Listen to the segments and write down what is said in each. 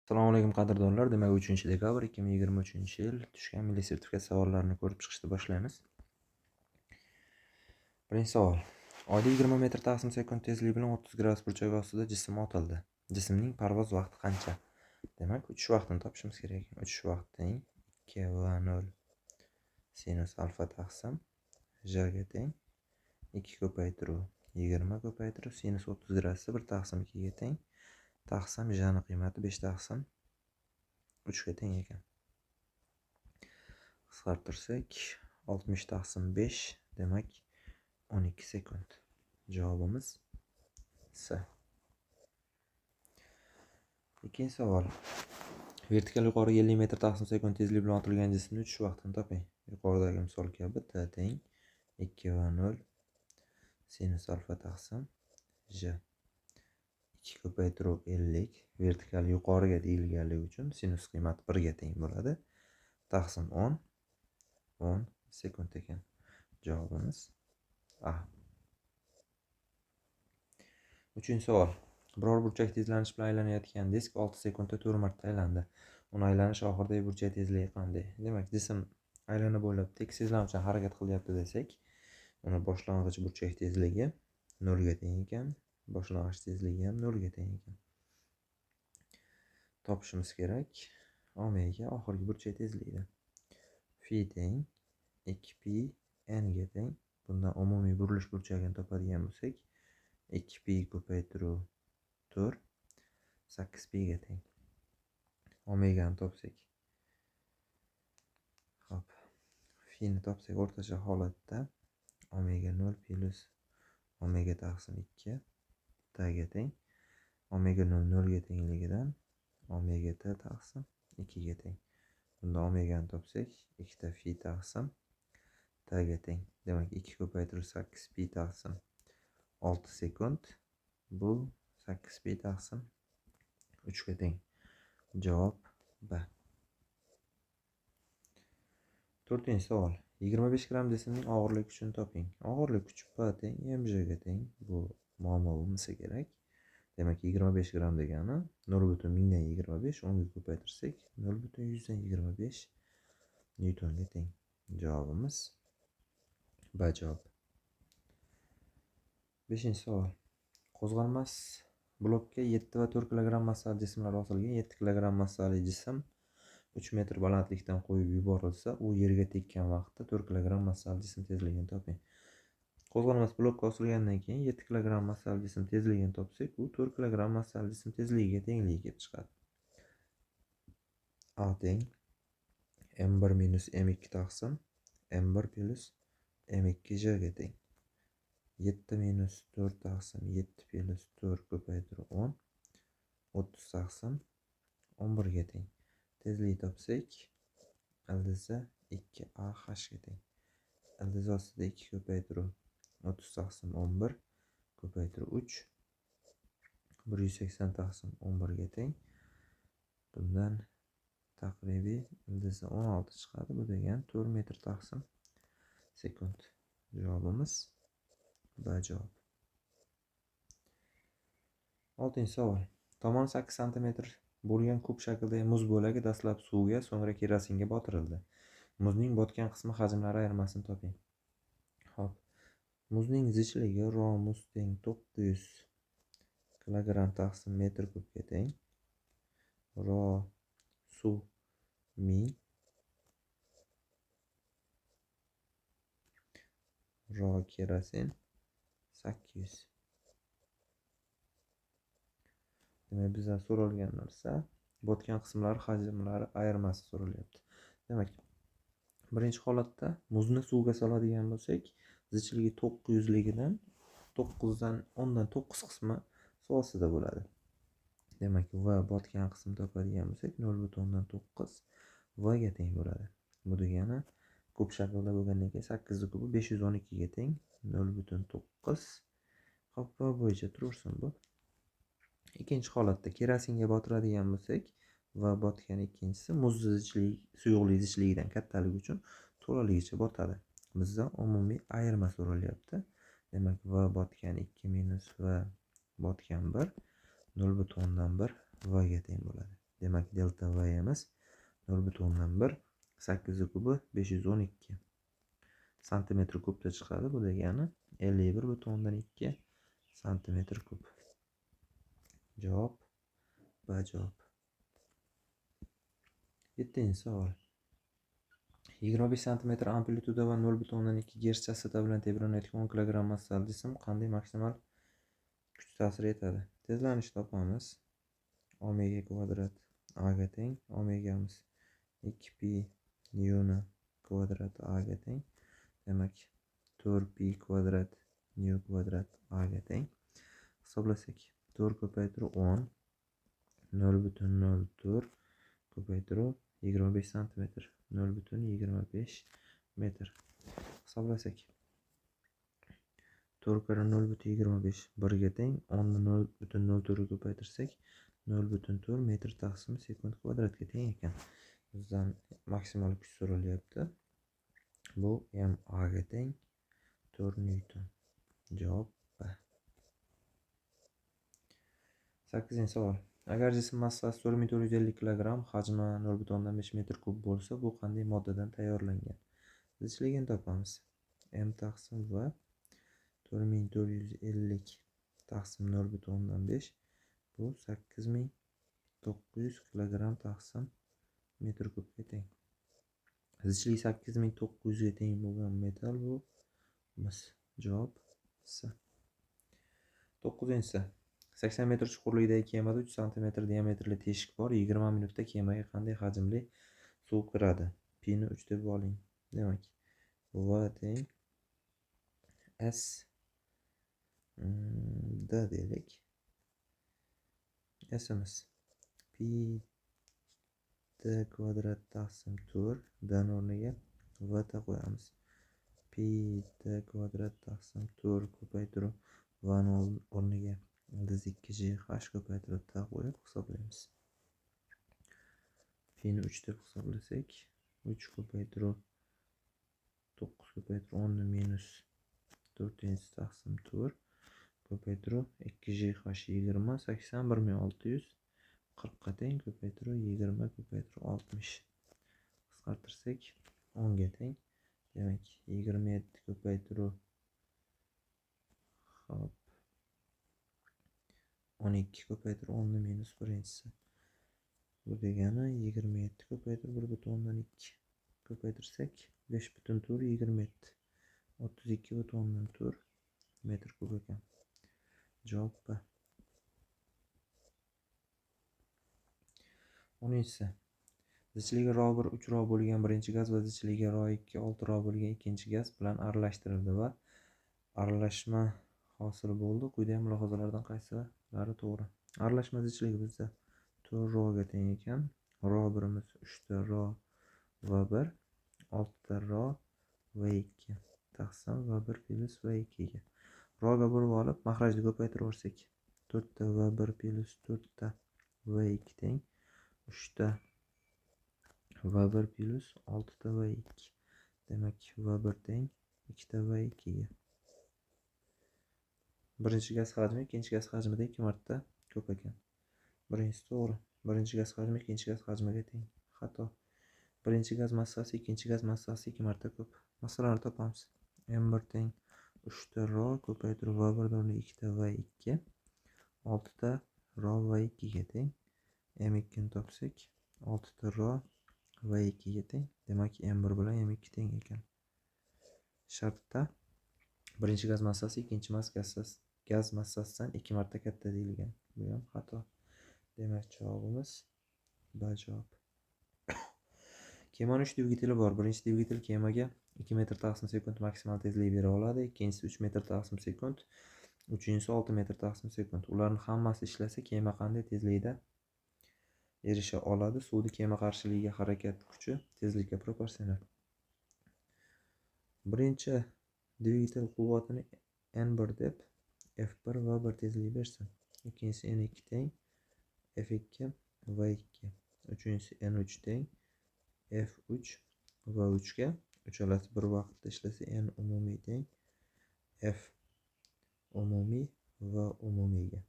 Assalomu alaykum qadrdonlar. Demak, 3-dekabr 2023-yil tushgan milliy sertifikat savollarini ko'rib chiqishni boshlaymiz. Birinchi savol. Oyda 20 metr taqsim sekund tezligi bilan 30 gradus burchak ostida jism otildi. Jismning parvoz vaqti qancha? Demak, uchish vaqtini topishimiz kerak. Uchish vaqti teng 2v0 sinus alfa taqsim j ga teng 2 ko'paytiruv 20 ko'paytiruv sinus 30 gradusda 1 taqsim 2 ga teng. Taqsim j ni qiymati 5 taqsim 3 ga teng ekan. Qisqartirsak 60 taqsim 5 demak 12 sekund. Javobimiz C. Ikkinchi savol. Vertikal yuqoriga 50 metr taqsim sekund tezligi bilan otilgan jismning uchish vaqtini toping. Yuqoridagi misol kabi t teng 2v0 sinus alfa taqsim j 2 ko'paytiruv 50 vertikal yuqoriga deyilganligi uchun sinus qiymati 1 ga teng bo'ladi. Taqsim 10 sekund ekan. Javobimiz A. Uchinchi savol. Biror burchak tezlanish bilan aylanayotgan disk 6 sekundda 4 marta aylandi. Uni aylanish oxiridagi burchak tezligi qanday? Demak, jism aylana bo'ylab tekis tezlanuvchan harakat qilyapti desak, uni boshlang'ich burchak tezligi 0 ga teng ekan. Boshlang'ich tezligi ham 0 ga teng ekan. Topishimiz kerak omega oxirgi burchak tezligidan. Phi teng 2pi n ga teng. Bundan umumiy burilish burchagini topadigan bo'lsak, 2pi ko'paytiruv 4 8pi ga teng. Omegani topsak. Xo'p. Phi ni topsak o'rtacha holatda omega 0 plus omega taqsim 2 t ga teng. Omega 0 ga tengligidan omega t taqsim 2 ga teng. Bunda omegani topsak 2 ta phi taqsim t ga teng. Demak, 2 ko'paytiruv 8pi taqsim 6 sekund. Bu 8pi taqsim 3 ga teng. Javob B. To'rtinchi savol. 25 gramm jismning og'irlik kuchini toping. Og'irlik kuchi P teng mj ga teng. Bu muammo bo'lmasa kerak. Demak, 25 gramm degani 0,1025 10 ga ko'paytirsak 0,125 newtonga teng. Javobimiz B javob. 5-savol. Qo'zg'almas blokka 7 va 4 kg massali jismlar osilgan. 7 kg massali jism 3 metr balandlikdan qo'yib yuborilsa, u yerga tekkan vaqtda 4 kg massali jism tezligini toping. Qo'zg'almas blokka osilgandan keyin 7 kg massali jism tezligini topsak, u 4 kg massali jism tezligiga tengligi kelib chiqadi. A teng m1 minus m2 taqsim m1 plus m2 j ga teng. 7 minus 4 taqsim 7 plus 4 ko'paytiruv 10 30 taqsim 11 ga teng. Tezlik topsak, ildizi 2ah ga teng. Ildiz ostida 2 ko'paytiruv 30 taqsim 11 ko'paytiruv 3 180 taqsim 11 ga teng. Bundan taqribiy ildizi 16 chiqadi. Bu degan 4 metr taqsim sekund. Javobimiz B javob. 6-savol. Tomoni 8 sm bo'lgan kub shakldagi muz bo'lagi dastlab suvga, so'ngra kerosinga botirildi. Muzning botgan qismi hajmlari ayirmasini toping. Xo'p. Muzning zichligi ro muz teng 900 kg taqsim metr kubga teng. Ro suv 1000 ro kerosin 800. Demak, bizdan so'ralgan narsa botgan qismlari hajmlari ayirmasi so'ralyapti. Demak, birinchi holatda muzni suvga soladigan bo'lsak, zichligi 900 ligidan 10dan 9 qismi suv ostida bo'ladi. Demak, va botgan qismni topadigan bo'lsak 0,9 v ga teng bo'ladi. Bu degani kub shaklda bo'lgandan keyin 8 kubi 512 ga teng 0,9. Xo'p, va bo'yicha turaversin bu. Ikkinchi holatda kerosinga botiradigan bo'lsak, va botgan ikkinchisi muz zichligi suyuqlik zichligidan kattaligi uchun to'laligicha botadi. Bizdan umumiy ayirma so'ralyapti. Demak, va botgan 2 minus va botgan 1 0,1 v ga teng bo'ladi. Demak, delta V'imiz 0,1. 8 kubi 512 santimetr kubda chiqadi. Bu degani 51,2 santimetr kub. Javob B javob. 7-savol. 25 cm amplituda va 0,2 Gz chastota bilan tebranayotgan 10 kg massali jism qanday maksimal kuch ta'sir etadi? Tezlanishni topamiz. Omega kvadrat A ga teng. Omegamiz 2pi nyuni kvadrat A ga teng. Demak, 4pi kvadrat nyu kvadrat A ga teng. Hisoblasak, 4 ko'paytirib 10 0,04 ko'paytirib 25 cm 0,25 metr. Hisoblasak, 4 kira 0,25 1 ga teng. 10 ni 0,04 ga ko'paytirsak 0,4 metr taqsim sekund kvadratga teng ekan. Bizdan maksimal kuch so'ralyapti. Bu ma ga teng 4 newton. Javob B. 8-savol. Agar jism massasi 4450 kg, hajmi 0,5 metr kub bo'lsa, bu qanday moddadan tayyorlangan? Zichligini topamiz. M taqsim V 4450 taqsim 0,5 bu 8900 kg taqsim metr kubga teng. Zichlik 8900 ga teng bo'lgan metal bu mis. Javob C. 9. 80 metr chuqurlikdagi kemada 3 cm diametrli teshik bor. 20 minutda kemaga qanday hajmli suv kiradi? Pi ni 3 deb oling. Demak, V teng S D deylik. Simiz pi d kvadrat taqsim 4 d o'rniga V ta qo'yamiz. Pi d kvadrat taqsim 4 ko'paytirib V o'rniga biz 2gh ko'paytirib ta qo'yib hisoblaymiz. Pi ni 3 deb hisoblasak, 3 ko'paytirib 9 ko'paytirib 10 ni minus 4 taqsim 4 ko'paytirib 2gh 20 80 1600 40 ga teng. Ko'paytirib 20 ko'paytirib 60 qisqartirsak 10 ga teng. Demak, 27 ko'paytirib 12 ko'paytirib 10 ni minus 1. Bu degani 27 ko'paytirib 1,2 ko'paytirsak 5,4 27 32,4 metr kub ekan. Javob B. 10. Zichligi ro1 3 ro bo'lgan birinchi gaz va zichligi ro2 6 ro bo'lgan ikkinchi gaz bilan aralashtirildi va aralashma hosil bo'ldi. Quyidagi mulohazalardan qaysilari to'g'ri? Aralashma zichligi bizda 4 ro ga teng ekan. Ro birimiz 3 ta ro va 1 6 ta ro va 2 taqsim va 1 plus va 2 ga. Roga bo'lib olib mahrajni ko'paytirib olsak 4 ta va 1 plus 4 ta va 2 teng 3 ta va 1 plus 6 ta va 2. Demak, va 1 teng 2 ta va 2 ga. Birinchi gaz hajmi ikkinchi gaz hajmidan 2 marta ko'p ekan. Birinchisi to'g'ri. Birinchi gaz hajmi ikkinchi gaz hajmiga teng. Xato. Birinchi gaz massasi ikkinchi gaz massasi 2 marta ko'p. Masalani topamiz. M1 teng 3 ta ro ko'paytirib va 1 o'rniga 2 ta va 2 6 ta ro va 2 ga teng. M2 ni topsak 6 ta ro va 2 ga teng. Demak, M1 bilan M2 teng ekan. Shartda birinchi gaz massasi ikkinchi gaz massasidan 2 marta katta deyilgan. Bu ham xato. Demak, javobimiz B javob. Kemaning 3 dvigateli bor. Birinchi dvigatel kemaga 2 metr taqsim sekund maksimal tezlik bera oladi. Ikkinchisi 3 metr taqsim sekund. Uchinchisi 6 metr taqsim sekund. Ularning hammasi ishlasa, kema qanday tezlikda erisha oladi? Suvning kema qarshiligiga harakat kuchi tezlikka proporsional. Birinchi dvigatel quvvatini N1 deb F1 va 1 tezlik bersin. Ikkinchisi N2 teng F2 va 2. Uchinchisi N3 teng F3 va 3 ga. Uchalasi bir vaqtda ishlasa N umumiy teng F umumiy va umumiyga.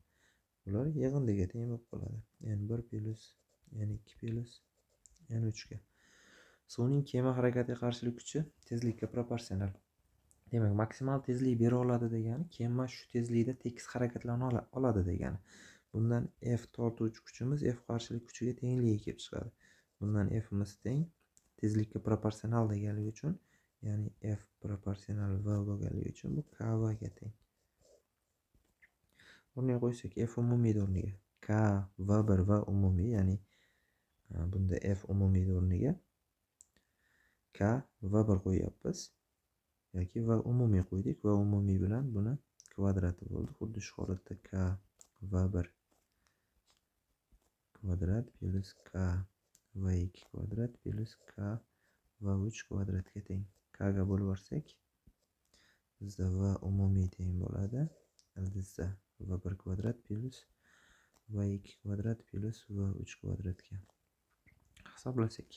Ular yig'indiga teng bo'lib qoladi. N1 plus n2 plus n3 ga. Suvning kema harakatiga qarshilik kuchi tezlikka proporsional. Demak, maksimal tezlik bera oladi degani kema shu tezlikda tekis harakatlana oladi degani. Bundan F tortuvchi kuchimiz F qarshilik kuchiga tengligi kelib chiqadi. Bundan F imiz teng tezlikka proporsional deganligi uchun, ya'ni F proporsional V bo'lganligi uchun bu KV ga teng. O'rniga qo'ysak, F umumiy o'rniga K V1 V umumiy, ya'ni bunda F umumiy o'rniga K V1 qo'yyapmiz. yoki va umumiy qo'ydik. Va umumiy bilan buni kvadrati bo'ldi. Xuddi shu holatda K V1 kvadrat plus K V2 kvadrat plus K V3 kvadratga teng. K ga bo'lib yuborsak, bizda V umumiy teng bo'ladi. Bizda V1 kvadrat plus V2 kvadrat plus V3 kvadratga. Hisoblasak,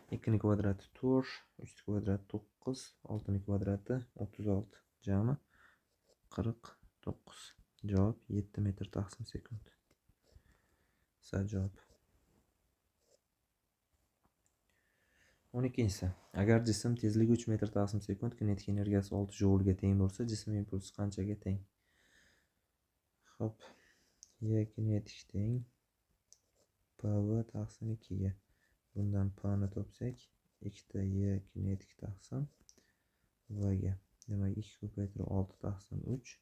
2 ning kvadrati 4, 3 ning kvadrati 9, 6 ning kvadrati 36, jami 49. Javob 7 metr taqsim sekund. Javob. 12-si. Agar jism tezligi 3 metr taqsim sekund, kinetik energiyasi 6 joulga teng bo'lsa, jism impulsi qanchaga teng? Xo'p, Y kinetik teng PV taqsim 2 ga. Bundan P ni topsak, 2 Y kinetik taqsim V ga. Demak, 2 ko'paytirib 6 taqsim 3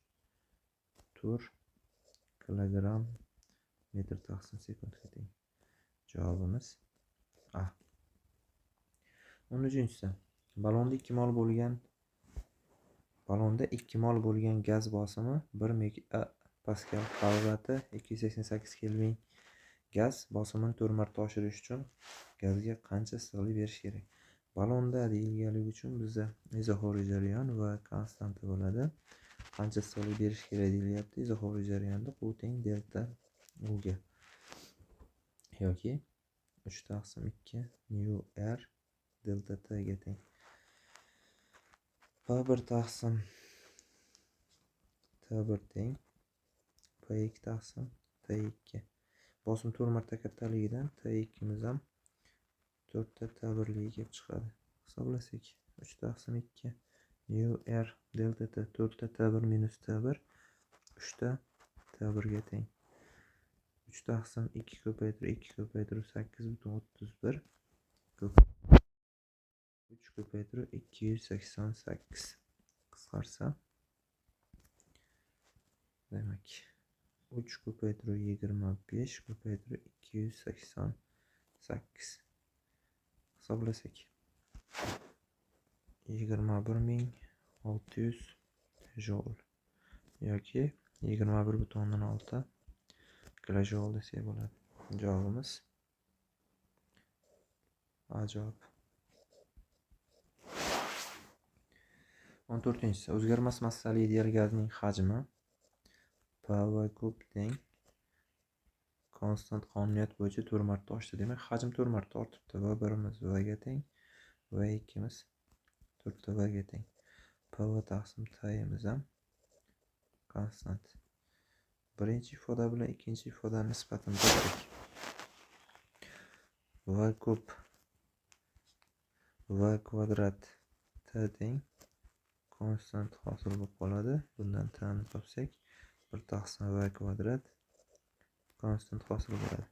tur kilogramm metr taqsim sekundga teng. Javobimiz A. 13-si. Balonda 2 mol bo'lgan gaz bosimi 1 megapascal, harorati 288 kelvin. Gaz bosimini 4 marta oshirish uchun gazga qancha issiqlik berish kerak? Balonda deyilganligi uchun bizda izoxoriy jarayon va konstanta bo'ladi. Qancha issiqlik berish kerak deyilyapti. Izoxoriy jarayonda Q teng delta U ga yoki 3/2 mu R delta T ga teng. P1 taqsim T1 teng P2 taqsim T2. Bosim 4 marta kattaligidan T2 miz ham 4 ta T1ligi kelib chiqadi. Hisoblasak, 3/2 mu R delta T 4 ta T1 minus T1 3 ta T1 ga teng. 3/2 ko'paytirib 2 ko'paytirib 8,31 3 ko'paytirib 288 qisqarsa, demak 3 ko'paytirib 25 ko'paytirib 288 hisoblasak, 21600 joule yoki 21,6 kilojoule desak bo'ladi. Javobimiz A javob. 14-si. O'zgarmas massali ideal gazning hajmi PV kub teng konstant qonuniyat bo'yicha 4 marta oshdi. Demak, hajm 4 marta ortibdi. V1 imiz V ga teng, V2 imiz 4 ta V ga teng. PV taqsim T imiz ham konstant. Birinchi ifoda bilan ikkinchi ifodani nisbatini topdik. V kub V kvadrat T teng konstant hosil bo'lib qoladi. Bundan T ni topsak, 1/V kvadrat konstant hosil bo'ladi.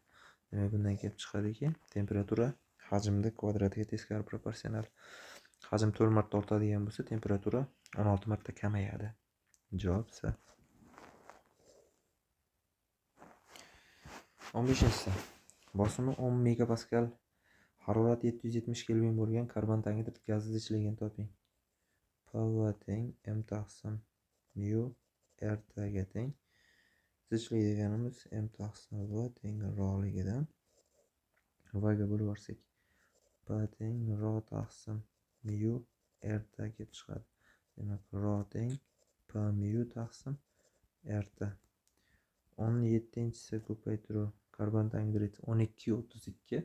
Demak, bundan kelib chiqadiki, temperatura hajmda kvadratiga teskari proporsional. Hajm 4 marta ortadigan bo'lsa, temperatura 16 marta kamayadi. Javob C. 15-si. Bosimi 10 megapascal, harorati 770 kelvin bo'lgan karbon tangidrit gazi zichligini toping. PV teng M taqsim mu RT ga teng. Zichlik deganimiz M taqsim V teng roligidan V ga bo'lib yuborsak, P teng R taqsim mu RT kelib chiqadi. Demak, R teng P mu taqsim RT. 17-si ko'paytiruv karbon tangidrit 1232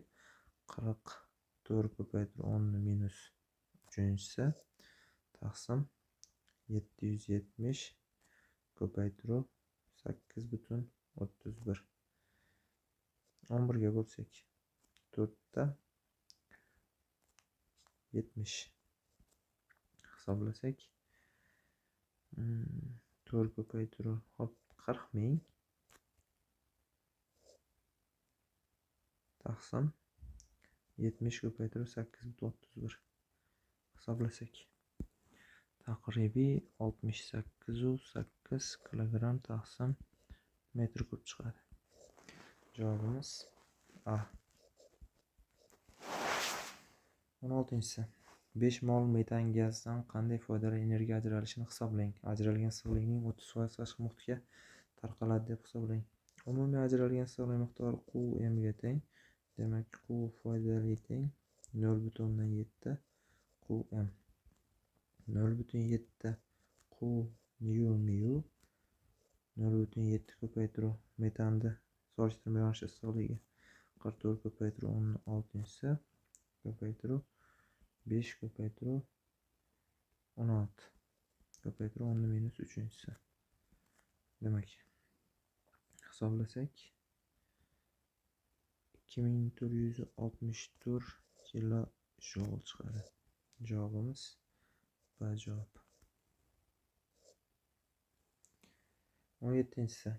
44 ko'paytiruv 10 minus 3-si taqsim 770 ko'paytiruv 8,31 11 ga bo'lsak, 4'ta 70 hisoblasak, 4 ko'paytiruv hop 40 ming taqsim 70 ko'paytiruv 8,31 hisoblasak, taqribiy 68,8 kilogramm taqsim metr kub chiqadi. Javobimiz A. 16-si. 5 mol metan gazdan qanday foydali energiya ajralishini hisoblang. Ajralgan issiqlikning 30% tashqi muhitga tarqaladi deb hisoblang. Umumiy ajralgan issiqlik miqdori Qm ga teng. Demak, Q foydali teng 0,7 Qm. 0,7 Q mu 0,7 ko'paytiruv metanni solishtirma yonish issiqligi 44 ko'paytiruv 16 ko'paytiruv 5 ko'paytiruv 16 ko'paytiruv 10 minus 3. Demak, hisoblasak 2464 kilo joule chiqadi. Javobimiz B javob. 17-si.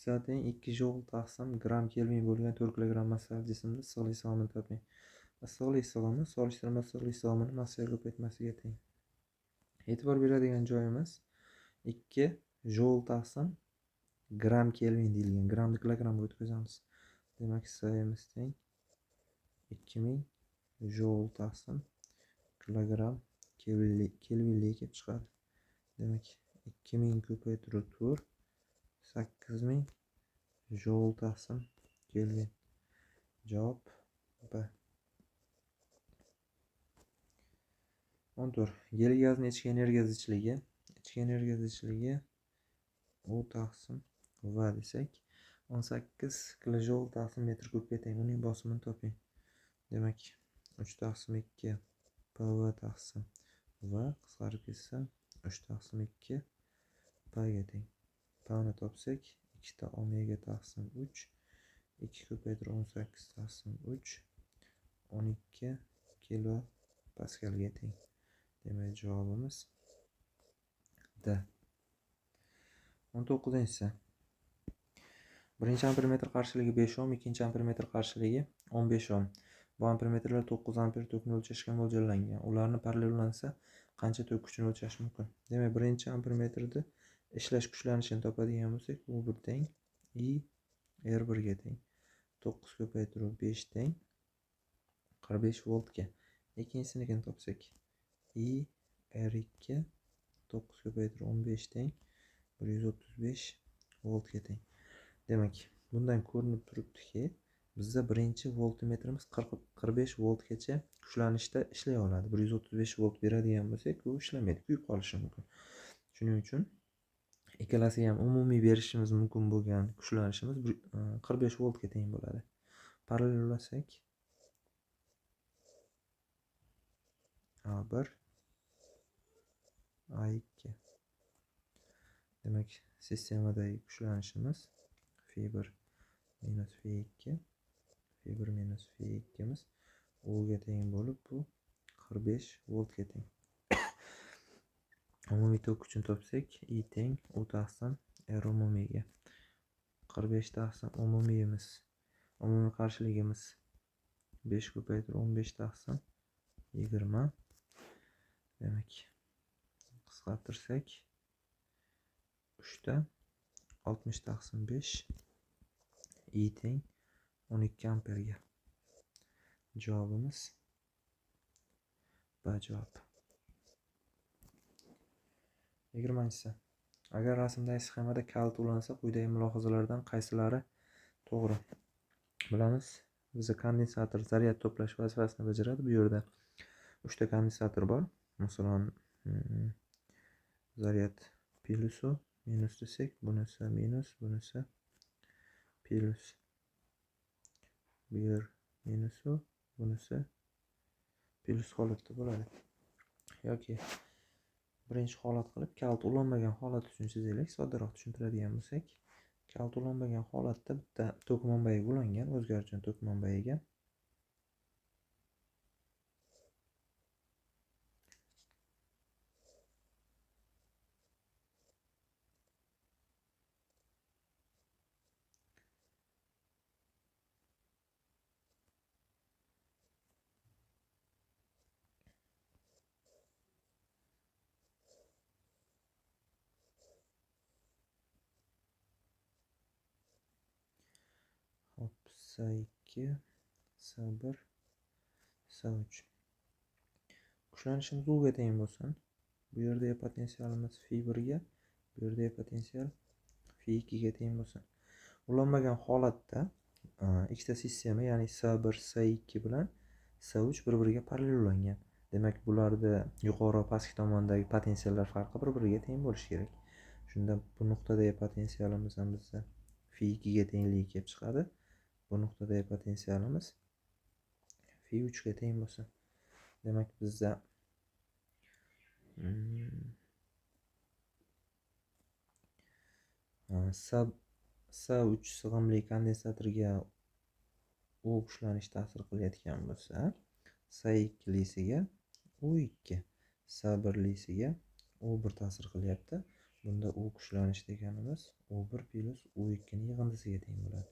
Soating 2 joule taqsim gram kelvin bo'lgan 4 kilogramm massali jismda issiqlik sig'imini toping. Issiqlik sig'imi solishtirma issiqlik sig'imini massaga ko'paytmasiga teng. E'tibor beradigan joyimiz 2 joule taqsim gram kelvin deyilgan. Gramni kilogrammga o'tkazamiz. Demak, sayimiz teng 2000 joule taqsim kilogramm kelvinligiga kelib chiqadi. Demak, 2000 ko'paytiruv 4 8000 joule taqsim kelvin. Javob B. 14. Gel gazni ichki energiya zichligi U taqsim V desak 18 kilojoule taqsim metr kubga teng. Uning bosimini toping. Demak, 3 taqsim 2 PV taqsim V qisqarib ketsa 3 taqsim 2 P ga teng. P ni topsak 2 ta omega taqsim 3 2 ko'paytiruv 18 taqsim 3 12 kilo paskalga teng. Demak, javobimiz D. 19-si. Birinchi ampermetr qarshiligi 5 ohm, ikkinchi ampermetr qarshiligi 15 ohm. Bu ampermetrlar 9 amper tokni o'lchashga mo'ljallangan. Ularni parallellansa qancha tok kuchini o'lchash mumkin? Demak, birinchi ampermetrda ishlash kuchlanishini topadigan bo'lsak, u 1 teng I R1 ga teng. 9 ko'paytiruv 5 teng 45 voltga. Ikkinchisinikini topsak, I R2 9 ko'paytiruv 15 teng 135 voltga teng. Demak, bundan ko'rinib turibdiki, bizda birinchi voltmetrimiz 45 voltgacha kuchlanishda ishlay oladi. 135 volt beradigan bo'lsak, u ishlamaydi, kuyib qolishi mumkin. Shuning uchun ikkalasiga ham umumiy berishimiz mumkin bo'lgan kuchlanishimiz 45 voltga teng bo'ladi. Parallellasak A1 A2. Demak, sistemadagi kuchlanishimiz F1 minus F2 F1 minus F2 miz U ga teng bo'lib, bu 45 voltga teng. Umumiy tok kuchini topsak, I teng U taqsim R umumiyga. 45 taqsim umumiyimiz, umumiy qarshiligimiz 5 ko'paytiruv 15 taqsim 20. Demak, qisqartirsak 3 ta 60 taqsim 5 I teng 12 amperga. Javobimiz B javob. 20-si. Agar rasmdagi sxemada kal ulansa, quyidagi mulohazalardan qaysilari to'g'ri? Bilamiz, bizda kondensator zaryad to'plash vazifasini bajaradi. Bu yerda 3 ta kondensator bor. Masalan, zaryad plusu minus desak, bunisi minus, bunisi plus. Bu yer minusu, bunisi plus holatda bo'ladi. Yoki birinchi holat qilib kalt ulanmagan holat uchun chizaylik, soddaroq tushuntiradigan bo'lsak, kalt ulanmagan holatda bitta tok manbai ulangan, o'zgaruvchan tok manbaiga. S2, S1, S3. Kuchlanishimiz uga teng bo'lsin. Bu yerda potensialimiz F1 ga, bu yerda potensial F2 ga teng bo'lsin. Ulanmagan holatda ikkita sistema, ya'ni S1, S2 bilan S3 bir-biriga parallel ulangan. Demak, bularda yuqori va pastki tomondagi potensiallar farqi bir-biriga teng bo'lishi kerak. Shunda bu nuqtadagi potensialimiz ham bizda F2 ga tengligi kelib chiqadi. Bu nuqtadagi potensialimiz F3 ga teng bo'lsin. Demak, bizda S3 sig'imli kondensatorga U kuchlanish ta'sir qilayotgan bo'lsa, S2 lisiga U2, S1 lisiga U1 ta'sir qilyapti. Bunda U kuchlanish deganimiz U1 plus U2 ning yig'indisiga teng bo'ladi.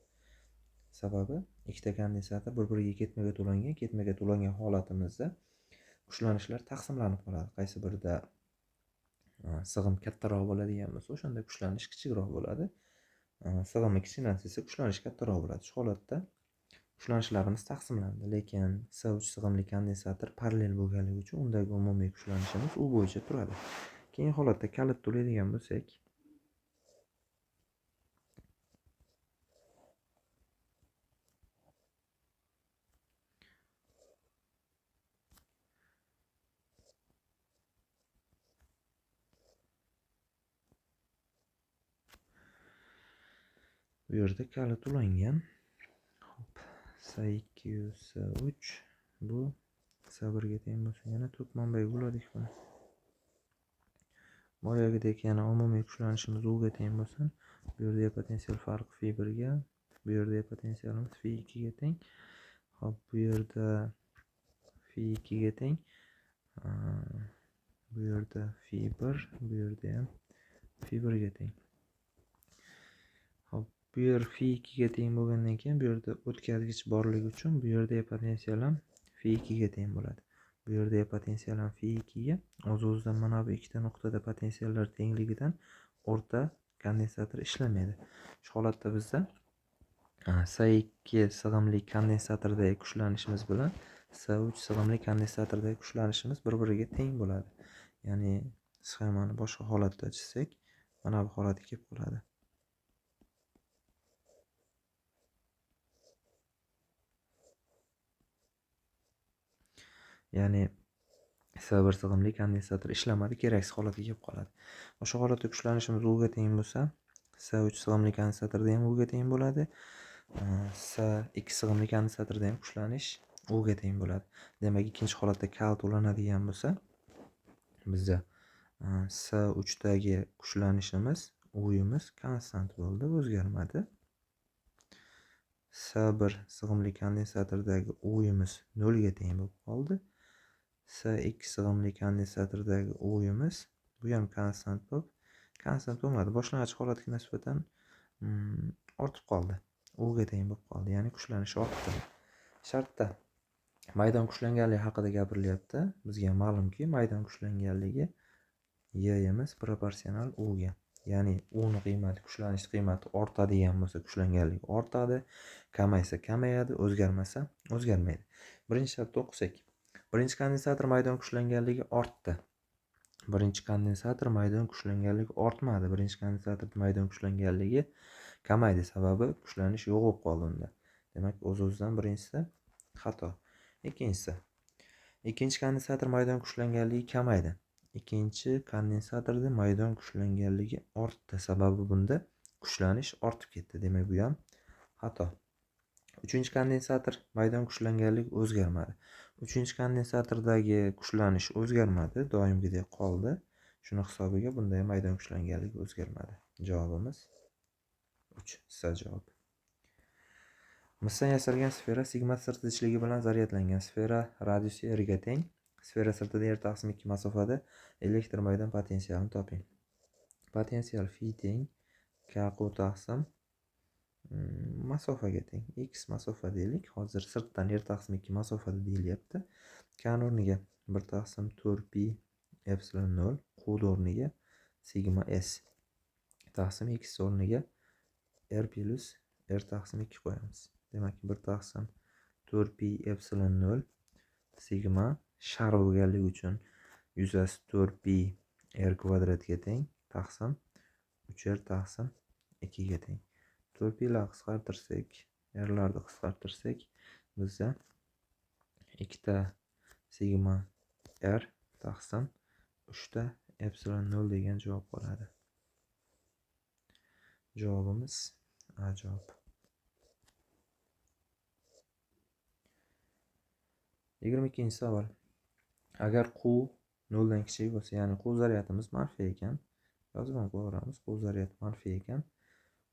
Sababi ikkita kondensator bir-biriga ketma-ket ulangan holatimizda kuchlanishlar taqsimlanib qoladi. Qaysi birida sig'im kattaroq bo'ladigan bo'lsa, o'shanda kuchlanish kichikroq bo'ladi. Sig'imi kichiklansa esa kuchlanish kattaroq bo'ladi. Shu holatda kuchlanishlarimiz taqsimlandi, lekin S3 sig'imli kondensator parallel bo'lganligi uchun undagi umumiy kuchlanishimiz u bo'yicha turadi. Keyingi holatda kalit to'laydigan bo'lsak, bu yerda kalit ulangan. Hop, S2, S3 bu S1 ga teng bo'lsa, yana to'p manbai bo'ladik buni. Boyagidek yana umumiy kuchlanishimiz U ga teng bo'lsin. Bu yerda potensial farq F1 ga, bu yerda potensialimiz F2 ga teng. Hop, bu yerda F2 ga teng. Bu yerda F1, bu yerda ham F1 ga teng. Hop, bu yer F2 ga teng bo'lgandan keyin bu yerda o'tkazgich borligi uchun bu yerda potensial ham F2 ga teng bo'ladi. Bu yerda potensial ham F2 ga, o'z-o'zidan mana bu ikkita nuqtada potensiallar tengligidan o'rta kondensator ishlamaydi. Shu holatda bizda S2 sig'imli kondensatordagi kuchlanishimiz bilan S3 sig'imli kondensatordagi kuchlanishimiz bir-biriga teng bo'ladi. Ya'ni sxemani boshqa holatda chizsak, mana bu holatga kelib qoladi. Ya'ni S1 sig'imli kondensator ishlamadi, keraksiz holatga kelib qoladi. O'sha holatda kuchlanishimiz U ga teng bo'lsa, S3 sig'imli kondensatorda ham U ga teng bo'ladi. S2 sig'imli kondensatorda ham kuchlanish U ga teng bo'ladi. Demak, ikkinchi holatda kalit ulanadigan bo'lsa, bizda S3 dagi kuchlanishimiz, U'yimiz konstant bo'ldi, o'zgarmadi. S1 sig'imli kondensatordagi U'yimiz 0 ga teng bo'lib qoldi. S2 sig'imli kondensatordagi U'yimiz bu ham konstant bo'lmadi. Boshlang'ich holatga nisbatan ortib qoldi. U ga teng bo'lib qoldi, ya'ni kuchlanish ortdi. Shartda maydon kuchlanganligi haqida gapirilyapti. Bizga ma'lumki, maydon kuchlanganligi Y'imiz proporsional U ga. Ya'ni U ning qiymati, kuchlanish qiymati ortadigan bo'lsa, kuchlanganligi ortadi, kamaysa kamayadi, o'zgarmasa o'zgarmaydi. Birinchi shartni o'qisak, birinchi kondensator maydon kuchlanganligi ortdi. Birinchi kondensator maydon kuchlanganligi ortmadi. Birinchi kondensator maydon kuchlanganligi kamaydi, sababi kuchlanish yo'q bo'lib qoldi unda. Demak, o'z-o'zidan birinchisi xato. Ikkinchi kondensator maydon kuchlanganligi kamaydi. Ikkinchi kondensatorda maydon kuchlanganligi ortdi, sababi bunda kuchlanish ortib ketdi. Demak, bu ham xato. Uchinchi kondensator maydon kuchlanganligi o'zgarmadi. Uchinchi kondensatordagi kuchlanish o'zgarmadi, doimgidek qoldi. Shuni hisobiga bunda ham maydon kuchlanganligi o'zgarmadi. Javobimiz 3. C javobi. Misdan yasalgan sfera sigma sirtichligi bilan zaryadlangan. Sfera radiusi R ga teng. Sfera sirtida R taqsim 2 masofada elektr maydon potensialini toping. Potensial F teng K Q taqsim masofaga teng. X masofa deylik. Hozir sirtdan R taqsim 2 masofada deyilyapti. K o'rniga 1 taqsim 4 pi epsilon 0, Q o'rniga sigma S taqsim X o'rniga R plus R taqsim 2 qo'yamiz. Demak, 1 taqsim 4 pi epsilon 0 sigma shar bo'lganligi uchun yuzasi 4 pi r kvadratga teng taqsim 3r taqsim 2 ga teng. 4 pilarni qisqartirsak, rlarni qisqartirsak, bizda 2 ta sigma r taqsim 3 ta epsilon 0 degan javob qoladi. Javobimiz A javob. 22-savol. Agar q 0 dan kichik bo'lsa, ya'ni q zaryadimiz manfiy ekan, yozib ham qo'yamiz. Q zaryad manfiy ekan,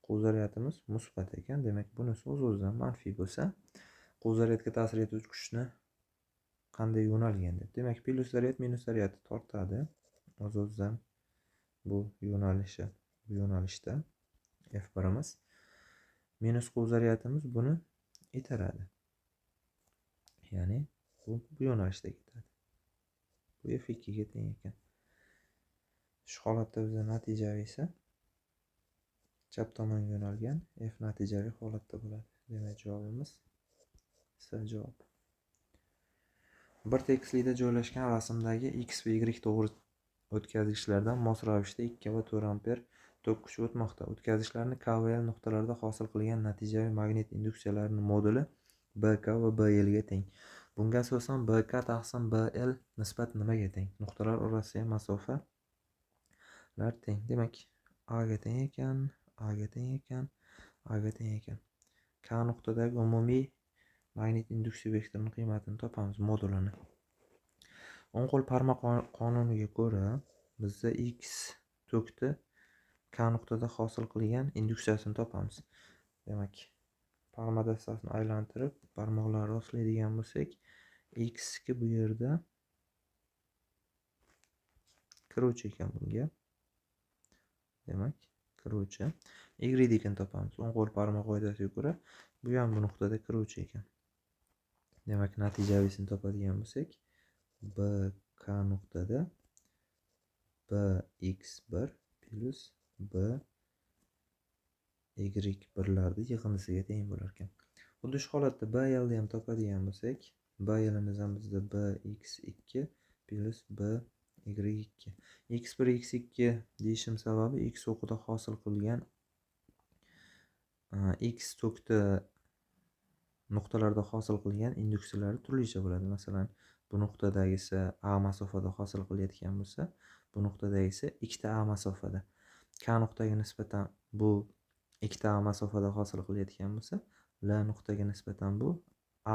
q zaryadimiz musbat ekan. Demak, bunisi o'z-o'zidan manfiy bo'lsa, q zaryadga ta'sir etuvchi kuchni qanday yo'nalgan deb. Demak, plyus zaryad minus zaryadni tortadi. O'z-o'zidan bu yo'nalishda F1'imiz. Minus q zaryadimiz buni itaradi. Ya'ni bu yo'nalishda ketadi. Bu F2 ga teng ekan. Shu holatda bizda natijaviy esa chap tomonga yo'nalgan F natijaviy holatda bo'ladi. Demak, javobimiz C javob. Bir tekislikda joylashgan rasmdagi x va y to'g'ri o'tkazgichlardan mos ravishda 2 va 4 amper tok kuchi o'tmoqda. O'tkazgichlarni K va L nuqtalarida hosil qilgan natijaviy magnit induksiyalarining moduli BK va BL ga teng. Bunga asosan BK taqsim BL nisbat nimaga teng? Nuqtalar orasidagi masofalar teng. Demak, A ga teng ekan, A ga teng ekan, A ga teng ekan. K nuqtadagi umumiy magnit induksiya vektorining qiymatini topamiz, modulini. O'ng qo'l parma qonuniga ko'ra, bizda x tokda K nuqtada hosil qilgan induksiyasini topamiz. Demak, parma dastasini aylantirib, barmoqlarni rostlaydigan bo'lsak, x ga bu yerda kiruvchi ekan bunga. Demak, kiruvchi. Y dekini topamiz. O'ng qo'l parma qoidasiga ko'ra, bu ham bu nuqtada kiruvchi ekan. Demak, natijaviysini topadigan bo'lsak, BK nuqtada BX1 plus BY1larni yig'indisiga teng bo'lar ekan. Xuddi shu holatda BL ni ham topadigan bo'lsak, BLimiz ham bizda BX2 plus BY2. X1 X2 deyishim sababi X o'qida hosil qilgan X tokda nuqtalarda hosil qilgan induksiyalar turlicha bo'ladi. Masalan, bu nuqtadagisi A masofada hosil qilayotgan bo'lsa, bu nuqtadagisi 2 ta A masofada. K nuqtaga nisbatan bu 2 ta A masofada hosil qilayotgan bo'lsa, L nuqtaga nisbatan bu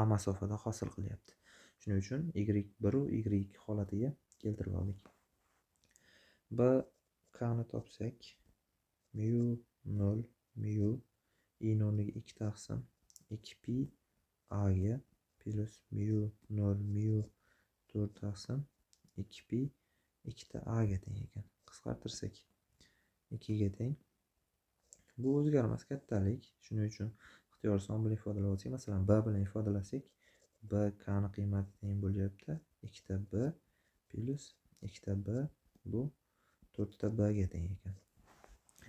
A masofada hosil qilyapti. Shuning uchun Y1 u Y2 holatiga keltirib oldik. B K ni topsak, mu 0 mu I0 ga 2 taqsim 2 pi A ga plus mu 0 mu 4 taqsim 2 pi 2 ta A ga teng ekan. Qisqartirsak 2 ga teng. Bu o'zgarmas kattalik. Shuning uchun ixtiyor son bilan ifodalab olsak, masalan, B bilan ifodalasak, B K ni qiymati teng bo'lyapti 2 ta B plus 2 ta B bu 4 ta B ga teng ekan.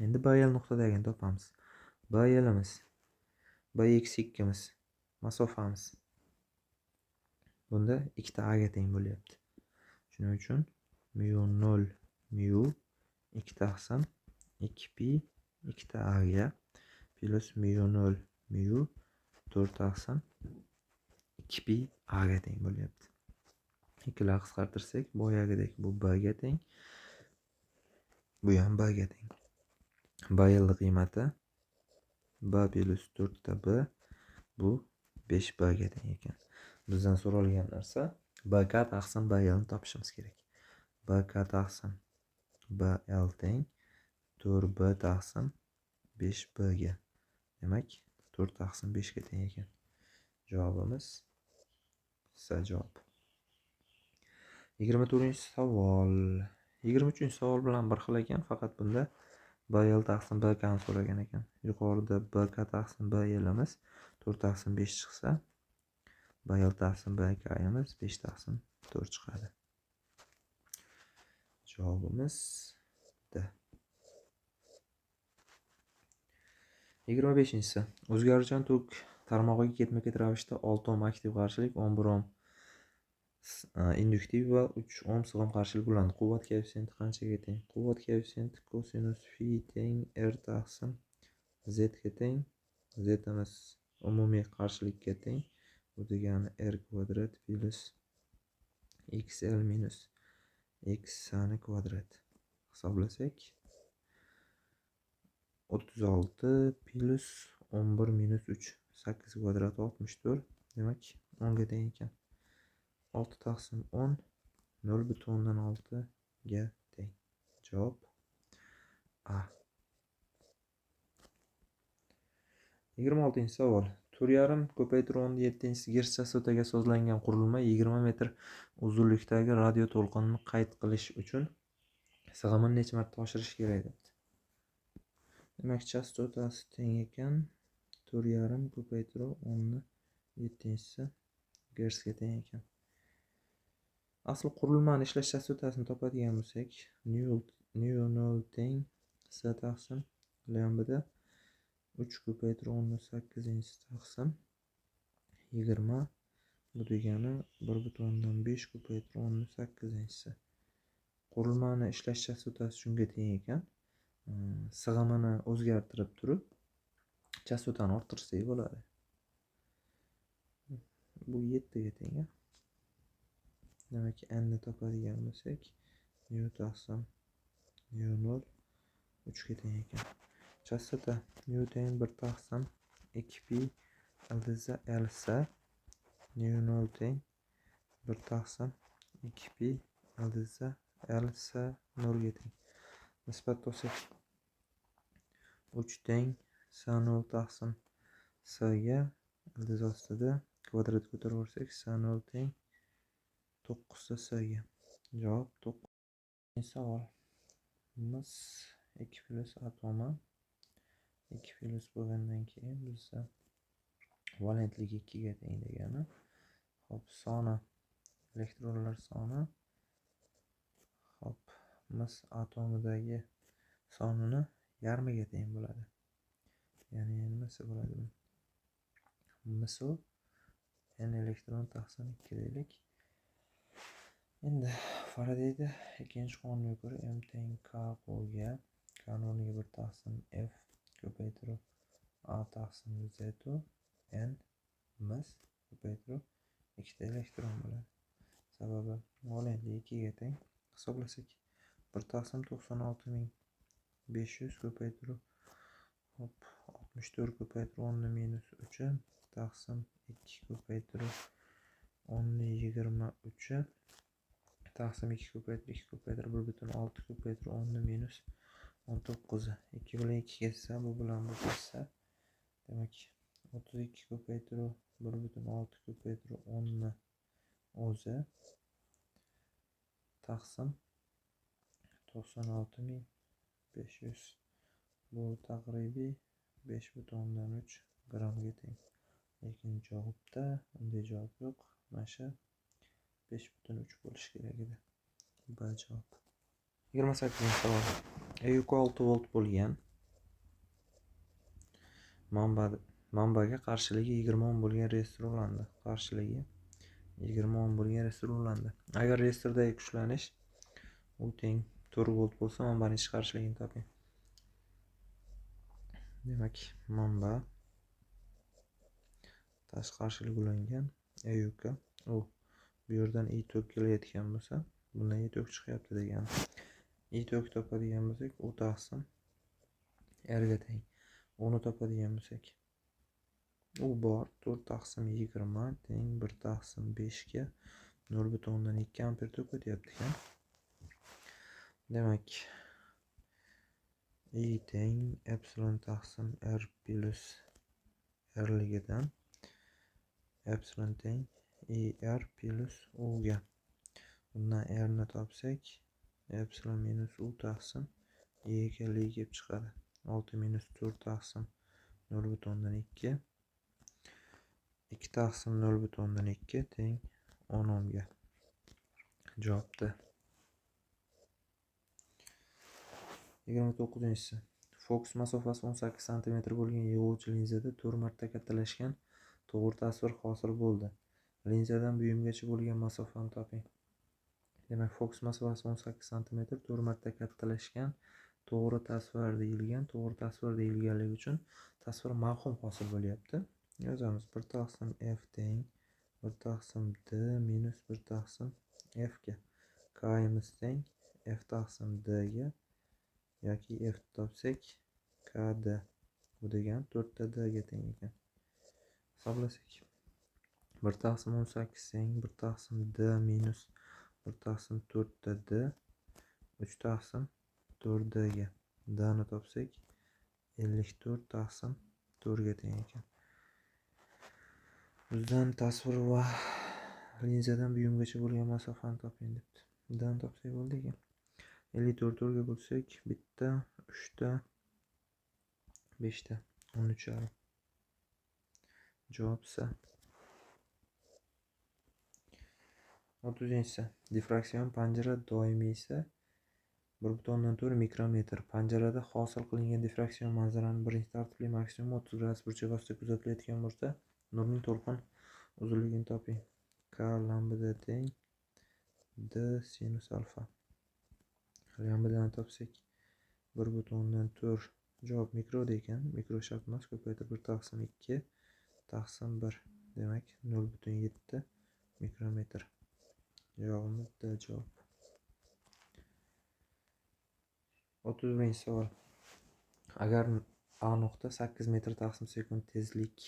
Endi BL nuqtadagini topamiz. BLimiz BX2miz masofamiz. Bunda 2 ta A ga teng bo'lyapti. Shuning uchun mu 0 mu 2 taqsim 2 pi 2 ta A ga plus mu 0 mu 4 taqsim 2 pi A ga teng bo'lyapti. Ikkilar qisqartirsak, boyagidek bu B ga teng. Bu ham B ga teng. BL qiymati B plus 4 ta B bu 5 B ga teng ekan. Bizdan so'ralgan narsa BK taqsim BL ni topishimiz kerak. BK taqsim BL teng 4B taqsim 5B ga. Demak, 4 taqsim 5 ga teng ekan. Javobimiz C javob. 24-savol. 23-savol bilan bir xil ekan, faqat bunda BL taqsim BK ni so'ragan ekan. Yuqorida BK taqsim BLimiz 4 taqsim 5 chiqsa, BL taqsim BKimiz 5 taqsim 4 chiqadi. Javobimiz D. 25-si. O'zgaruvchan tok tarmog'iga ketma-ket ravishda 6 ohm aktiv qarshilik, 11 ohm induktiv va 3 ohm sig'im qarshilik bo'ladi. Quvvat koeffitsiyenti qanchaga teng? Quvvat koeffitsiyenti kosinus phi teng r taqsim z ga teng. Z emas, umumiy qarshilikka teng. Bu degani r kvadrat plus xl minus x ni kvadrat. Hisoblasak 36 plus 11 minus 3 8 kvadrat 64. Demak 10 ga teng ekan. 6 taqsim 10 0,6 ga teng. Javob A. 26-savol. 4,5 ko'paytiruv 7 Gz chastotaga sozlangan qurilma 20 metr uzunlikdagi radio to'lqinni qayd qilish uchun sig'imini necha marta oshirish kerak debdi. Demak, chastotasi teng ekan. 4,5 ko'paytiruv 7 Gz ga teng ekan. Asl qurilmani ishlash chastotasini topadigan bo'lsak, nu0 teng s taqsim lambda 3 ko'paytiruv 8 taqsim 20. Bu degani 1,5 ko'paytiruv 8. Qurilmani ishlash chastotasi shunga teng ekan. Sig'imini o'zgartirib turib chastotani orttirsak bo'ladi. Bu 7 ga teng. Demak, n ni topadigan bo'lsak, nu taqsim nu0 3 ga teng ekan. Chastota nu teng 1 taqsim 2 pi ldz lsa, nu0 teng 1 taqsim 2 pi ldz lsa 0 ga teng. Nisbat olsak 3 teng s0 taqsim s ga ldz ostida kvadrat ko'taraversak s0 teng 9 s ga. Javob 9. Savol. Mis 2 plus atomi 2 plus bo'lgandan keyin bizda valentligi 2 ga teng degani. Hop, soni elektronlar soni mis atomidagi sonini yarmiga teng bo'ladi. Ya'ni nimasi bo'ladi? Misu n elektron taqsim 2 deylik. Endi Faradayda ikkinchi qonunga ko'ra m teng k bo'lga kanuniga 1 taqsim f ko'paytiruv a taqsim z n mis ko'paytiruv 2 ta elektron bo'ladi. Sababi valentligi 2 ga teng. Hisoblasak 1 taqsim 96,500 ko'paytiruv 64 ko'paytiruv 10 minus 3 taqsim 2 ko'paytiruv 10 23 taqsim 2 ko'paytiruv 2 ko'paytiruv 1,6 ko'paytiruv 10 minus 19. 2 bilan 2 ketsa, bu bilan bu ketsa, demak 32 ko'paytiruv 1,6 ko'paytiruv 10 o'zi taqsim 96,500. Bu taqribiy 5,3 grammga teng. Lekin javobda unday javob yo'q. Mana shu 5,3 bo'lishi kerak edi. B javob. 28-savol. Yuqi 6 volt bo'lgan manbaga qarshiligi 20 ohm bo'lgan resistor ulandi. Qarshiligi 20 ohm bo'lgan resistor ulandi. Agar resistordagi kuchlanish u teng 4 volt bo'lsa, manbaning ichki qarshiligini toping. Demak, manba tashqi qarshilik ulangan yuqi. U bu yerdan I tok kelayotgan bo'lsa, bundan I tok chiqyapti degani. I tok topadigan bo'lsak, u taqsim r ga teng. Uni topadigan bo'lsak, u bor 4 taqsim 20 teng 1 taqsim 5 ga 0,2 amper tok o'tyapti ekan. Demak, I teng epsilon taqsim r plus r ligidan epsilon teng ir plus u ga. Bundan r ni topsak, epsilon minus u taqsim i ekanligi kelib chiqadi. 6 minus 4 taqsim 0,2 2 taqsim 0,2 teng 10 ohmga. Javobda 29-si. Fokus masofasi 18 cm bo'lgan yig'uvchi linzada 4 marta kattalashgan To'g'ri tasvir hosil bo'ldi. Linzadan buyumgacha bo'lgan masofani toping. Demak, fokus masofasi 18 cm 4 marta kattalashgan. To'g'ri tasvir deyilgan. To'g'ri tasvir deyilganligi uchun tasvir mavhum hosil bo'lyapti. Yozamiz 1 taqsim f teng 1 taqsim d minus 1 taqsim f ga. K'imiz teng f taqsim d ga yoki f topsak kd. Bu degani 4 ta d ga teng ekan. Hisoblasak 1 taqsim 18 teng 1 taqsim d minus 1 taqsim 4 ta d 3 taqsim 4 d ga. D ni topsak 54 taqsim 4 ga teng ekan. Bizdan tasvir va linzadan buyumgacha bo'lgan masofani toping debdi. D ni topsak bo'ldi ekan. 54 4 ga bo'lsak bitta 3 ta 5 ta 13,5. Javob C. 30-si. Diffraksion panjara doimiysi 1,4 mikrometr. Panjarada hosil qilingan diffraksion manzarani birinchi tartibli maksimum 30 gradus burchak ostida kuzatilayotgan bo'lsa, nurning to'lqin uzunligini toping. K lambda teng d sinus alfa. Lambdani topsak 1,4. Javob mikroda ekan. Mikro shart emas, ko'paytirib 1 taqsim 2 taqsim 1. Demak 0,7 mikrometr. Javobimiz D javob. 31 savol. Agar A nuqta 8 metr taqsim sekund tezlik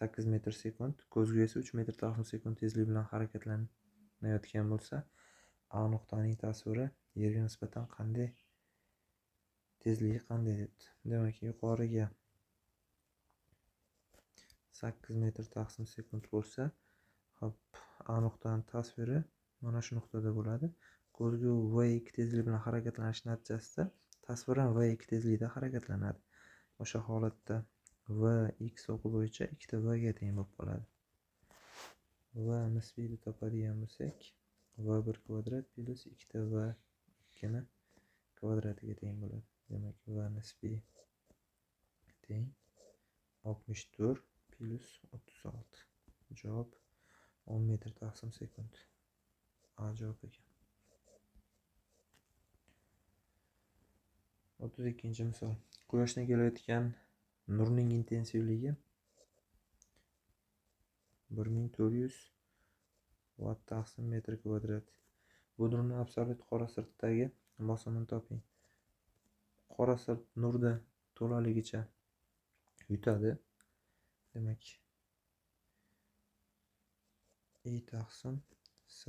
8 metr sekund, ko'zgu esa 3 metr taqsim sekund tezlik bilan harakatlanayotgan bo'lsa, A nuqtaning tasviri yerga nisbatan qanday tezligi qanday debdi. Demak, yuqoriga 8 metr taqsim sekund bo'lsa, hop, A nuqtaning tasviri mana shu nuqtada bo'ladi. Ko'zgu v2 tezlik bilan harakatlanish natijasida tasvir ham v2 tezlikda harakatlanadi. O'sha holatda vx o'qi bo'yicha 2 ta v ga teng bo'lib qoladi. V nisbiyni topadigan bo'lsak, v1 kvadrat plus 2 ta v2 ni kvadratiga teng bo'ladi. Demak, v nisbiy teng 64 plus 36. Javob 10 metr taqsim sekund. A javob ekan. 32 misol. Quyoshdan kelayotgan nurning intensivligi 1400 watt taqsim metr kvadrat. Bu nurning absolyut qora sirtdagi bosimini toping. Qora sirt nurda to'laligicha yutadi. Demak, I taqsim S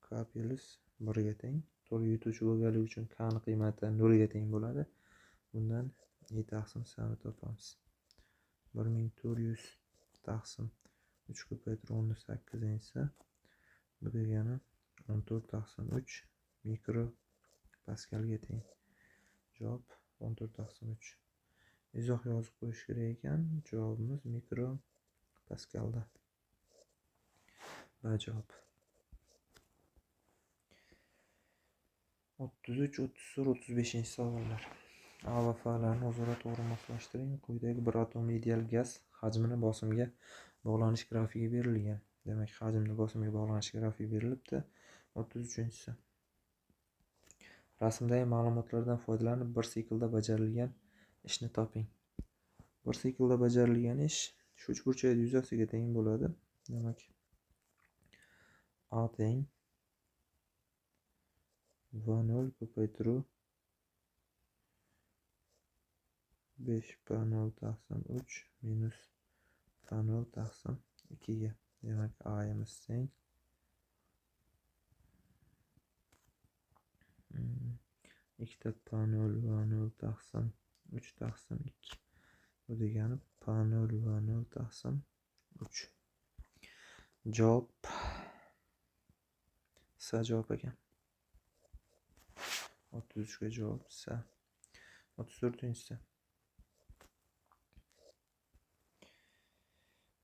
K plus 1 ga teng. To'la yutuvchi bo'lganligi uchun K ni qiymati 0 ga teng bo'ladi. Bundan I taqsim S ni topamiz. 1400 taqsim 3 ko'paytirib 18-si. Bu degani 14 taqsim 3 mikro paskalga teng. Javob 14 taqsim 3. Izoh yozib qo'yish kerak ekan. Javobimiz mikro paskalda. B javob. 33, 34, 35 savollar. A va F larni o'zaro to'g'ri moslashtiring. Quyidagi bir atomli ideal gaz hajmini bosimga bog'lanish grafigi berilgan. Demak, hajmni bosimga bog'lanish grafigi berilibdi. 33-si. Rasmdagi ma'lumotlardan foydalanib bir siklda bajarilgan ishni toping. Bir siklda bajarilgan ish shu uchburchak yuzasiga teng bo'ladi. Demak, A teng V0 ko'paytiruv 5P0 taqsim 3 minus P0 taqsim 2 ga. Demak, A'imiz teng 2 ta P0 V0 taqsim 3 taqsim 2. Bu degani P0 V0 taqsim 3. Javob S javob ekan. 33 ga javob S. 34-si.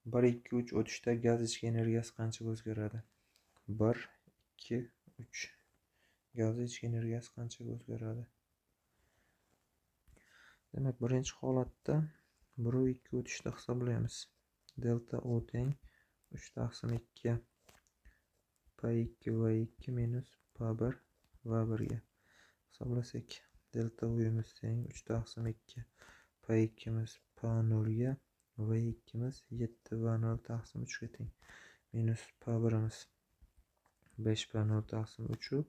1, 2, 3 o'tishda gaz ichki energiyasi qanchaga o'zgaradi? 1, 2, 3. Gaz ichki energiyasi qanchaga o'zgaradi? Demak, birinchi holatda 1 va 2 o'tishda hisoblaymiz. delta U teng 3 taqsim 2 P2 V2 minus P1 V1 ga hisoblasak, delta U'miz teng 3 taqsim 2 P2'miz P0 ga V2'miz 7 V0 taqsim 3 ga teng minus P1'imiz 5 P0 taqsim 3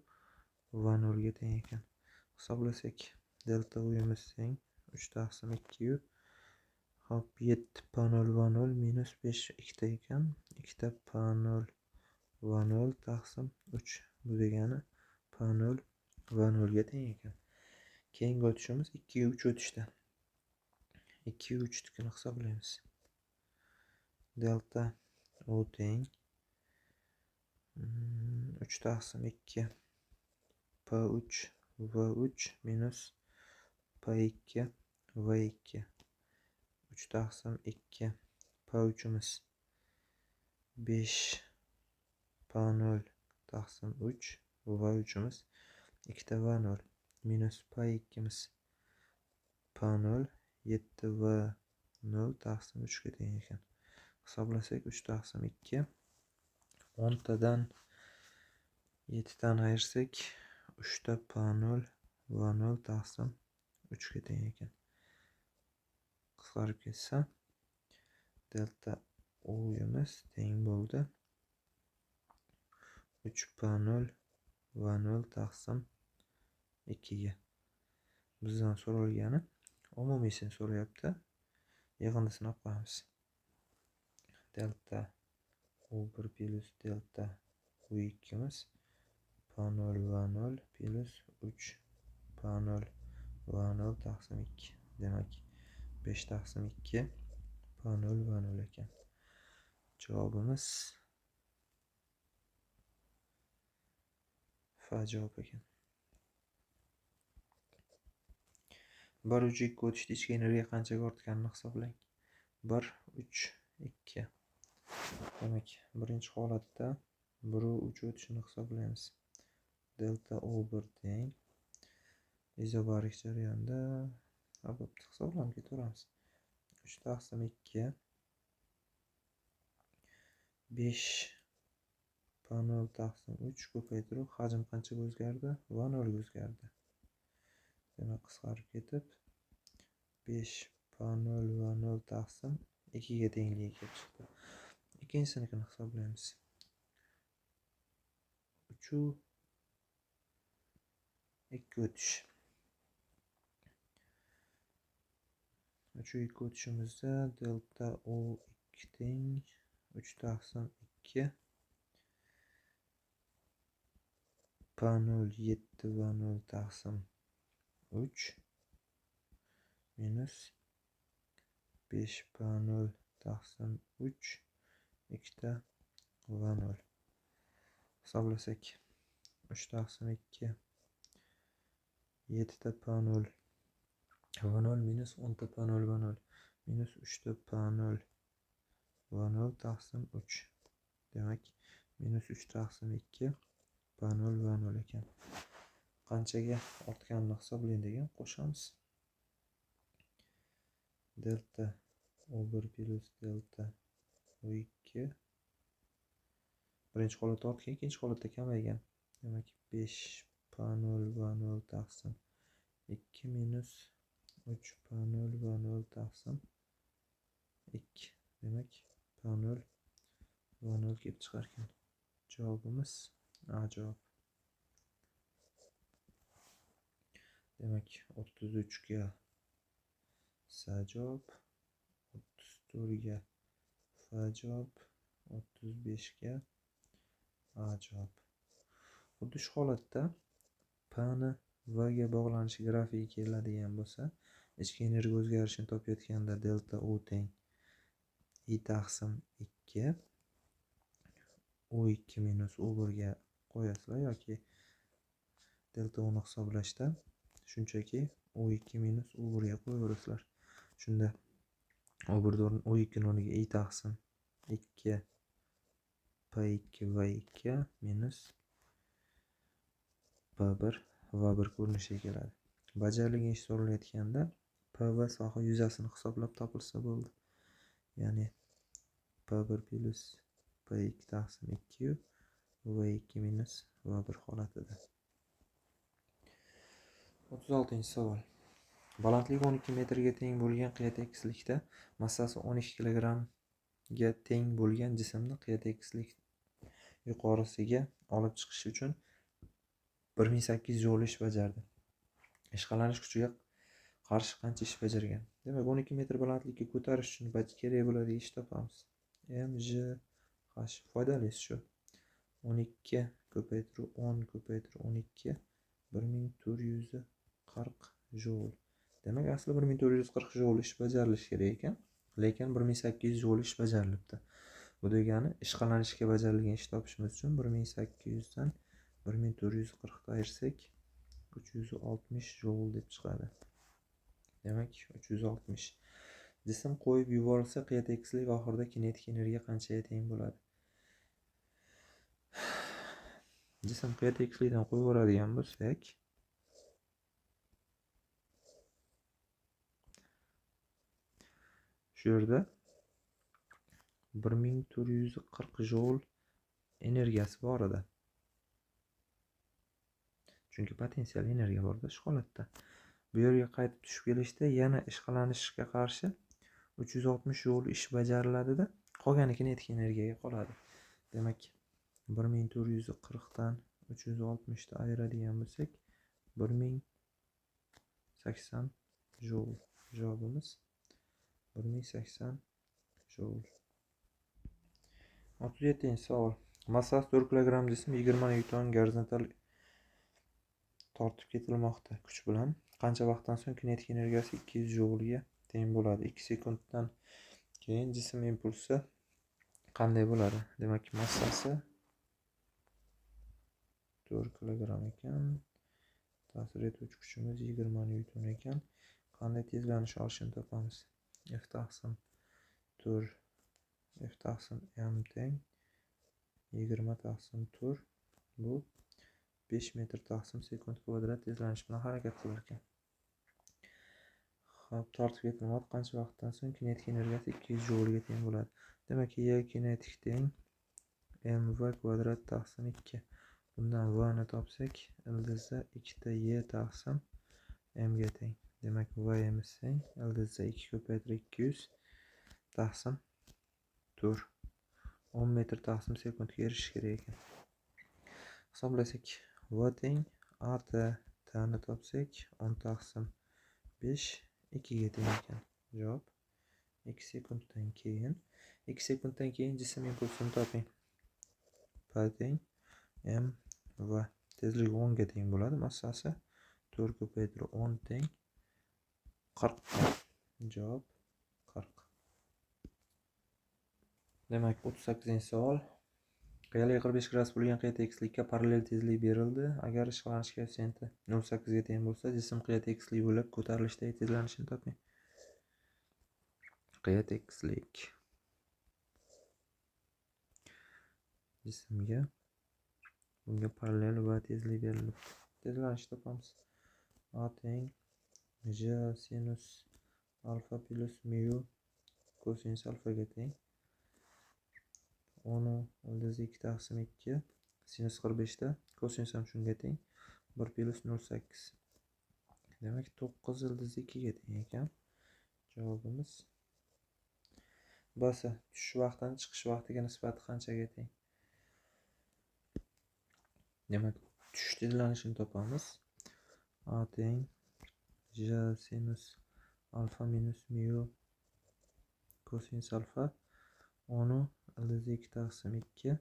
V0 ga teng ekan. Hisoblasak, delta U'miz teng 3 taqsim 2 hop 7 P0 V0 minus 5 2 ekan. 2 P0 V0 taqsim 3 bu degani P0 V0 ga teng ekan. Keyingi o'tishimiz 2 ga 3 o'tishda. 2 ga 3 nikini hisoblaymiz. Delta U teng 3 taqsim 2 P3 V3 minus P2 V2 3 taqsim 2 P3'imiz 5 P0 taqsim 3 V3'imiz 2 V0 minus P2'miz P0 7 V0 taqsim 3 ga teng ekan. Hisoblasak 3 taqsim 2 10 tadan 7 dan ayirsak 3 ta P0 V0 taqsim 3 ga teng ekan. Qisqarib ketsa, delta U'miz teng bo'ldi 3 P0 V0 taqsim 2 ga. Bizdan so'ralgani umumiysini so'rayapti. Yig'indisini olib qo'yamiz. Delta U1 plus delta U2'miz P0 V0 plus 3 P0 V0 taqsim 2. Demak, 5 taqsim 2 P0 V0 ekan. Javobimiz F javob ekan. 1 3 2 o'tishda ichki energiya qanchaga ortganini hisoblang. 1 3 2. Demak, birinchi holatda 1 3 o'tishini hisoblaymiz. Delta U1 teng izobarik jarayonda albatta hisoblab ketaveramiz. 3 taqsim 2 5 P0 taqsim 3 ko'paytiruv hajm qanchaga o'zgardi? V0 ga o'zgardi. Demak, qisqarib ketib 5 P0 V0 taqsim 2 ga tengligi kelib chiqdi. Ikkinchisinikini hisoblaymiz. 3 2 o'tish. 3 2 o'tishimizda delta U2 teng 3 taqsim 2 P0 7 V0 taqsim 3 minus 5 P0 taqsim 3 2 V0. Hisoblasak 3 taqsim 2 7 P0 V0 minus 10 P0 V0 minus 3 P0 V0 taqsim 3. Demak, minus 3 taqsim 2 P0 V0 ekan. Qanchaga ortganini hisoblang degan qo'shamiz. Delta U1 plus delta U2 birinchi holatda ortgan, ikkinchi holatda kamaygan. Demak, 5 P0 V0 taqsim 2 minus 3 P0 V0 taqsim 2. Demak, P0 V0 kelib chiqar ekan. Javobimiz A javob. Demak, 33 ga S javob, 34 ga F javob, 35 ga A javob. Xuddi shu holatda P ni V ga bog'lanishi grafigi keladigan bo'lsa, ichki energiya o'zgarishini topayotganda delta U teng I taqsim 2 U2 minus U1 ga qo'yasizlar yoki delta U'ni hisoblashda shunchaki U2 minus U1 ga qo'yaverasizlar. Shunda U2 o'rniga I taqsim 2 P2 V2 minus P1 V1 ko'rinishiga keladi. Bajarilgan ish so'ralayotganda P va soha yuzasini hisoblab topilsa bo'ldi. Ya'ni P1 plus P2 taqsim 2 V2 minus V1 holatida. 36-savol. Balandligi 12 metrga teng bo'lgan qiya tekislikda massasi 12 kilogrammga teng bo'lgan jismni qiya tekislik yuqorisiga olib chiqish uchun 1800 joule ish bajardi. Ishqalanish kuchiga qarshi qancha ish bajargan? Demak, 12 metr balandlikka ko'tarish uchun kerak bo'ladigan ish topamiz. mj h foydalisi shu. 12 ko'paytirib 10 ko'paytirib 12 1440 joule. Demak, asli 1440 joule ish bajarilishi kerak ekan, lekin 1800 joule ish bajarilibdi. Bu degani ishqalanishga bajarilgan ish topishimiz uchun 1800 dan 1440 ta ayirsak 360 joule deb chiqadi. Demak, 360. Jism qo'yib yuborilsa, qiya tekislik oxirida kinetik energiya qanchaga teng bo'ladi? Jism qiya tekislikdan qo'yib yuboradigan bo'lsak, shu yerda 1440 joule energiyasi bor edi. Chunki potensial energiya borda shu holatda. Bu yerga qaytib tushib kelishda yana ishqalanishga qarshi 360 joule ish bajariladi-da, qolgani kinetik energiyaga qoladi. Demak, 1440 dan 360 ta ayiradigan bo'lsak, 1080 joule. Javobimiz 1080 joule. 37-savol. Massasi 4 kilogramm jism 20 newton gorizontal tortib ketilmoqda. Kuch bilan qancha vaqtdan so'ng kinetik energiyasi 200 joulga teng bo'ladi? 2 sekunddan keyin jism impulsi qanday bo'ladi? Demak, massasi 4 kilogramm ekan. Ta'sir etuvchi kuchimiz 20 newton ekan. Qanday tezlanish olishini topamiz? F taqsim 4 F taqsim m teng 20 taqsim 4 bu 5 metr taqsim sekund kvadrat tezlanish bilan harakat qilar ekan. Xo'p, tortib ketilmoqda qancha vaqtdan so'ng kinetik energiyasi 200 joulga teng bo'ladi? Demak, Y kinetik teng mv kvadrat taqsim 2. Bundan v ni topsak, ildizda 2 ta y taqsim m ga teng. Demak, v imiz teng ildizda 2 ko'paytirib 200 taqsim 4. 10 metr taqsim sekundga erishish kerak ekan. Hisoblasak, v teng at ni topsak 10 taqsim 5 2 ga teng ekan. Javob 2 sekunddan keyin. 2 sekunddan keyin jism impulsini toping. P teng m v. Tezligi 10 ga teng bo'ladi. Massasi 4 ko'paytirib 10 teng 40. Javob 40. Demak, 38-savol. Qiyaligi 45 gradus bo'lgan qiya tekislikka parallel tezlik berildi. Agar ishqalanish koeffitsiyenti 0,8 ga teng bo'lsa, jism qiya tekislik bo'lib ko'tarilishdagi tezlanishini toping. Qiya tekislik jismga bunga parallel va tezlik berilib. Tezlanishni topamiz. A teng j sinus alfa plus mu kosinus alfaga teng. 10 ildiz 2 taqsim 2 sinus 45 da kosinus ham shunga teng 1 plus 0,8. Demak, 9 ildiz 2 ga teng ekan. Javobimiz basa tushish vaqtidan chiqish vaqtiga nisbati qanchaga teng? Demak, tushish tezlanishini topamiz. A teng j sinus alfa minus mu kosinus alfa 10 ildiz 2 taqsim 2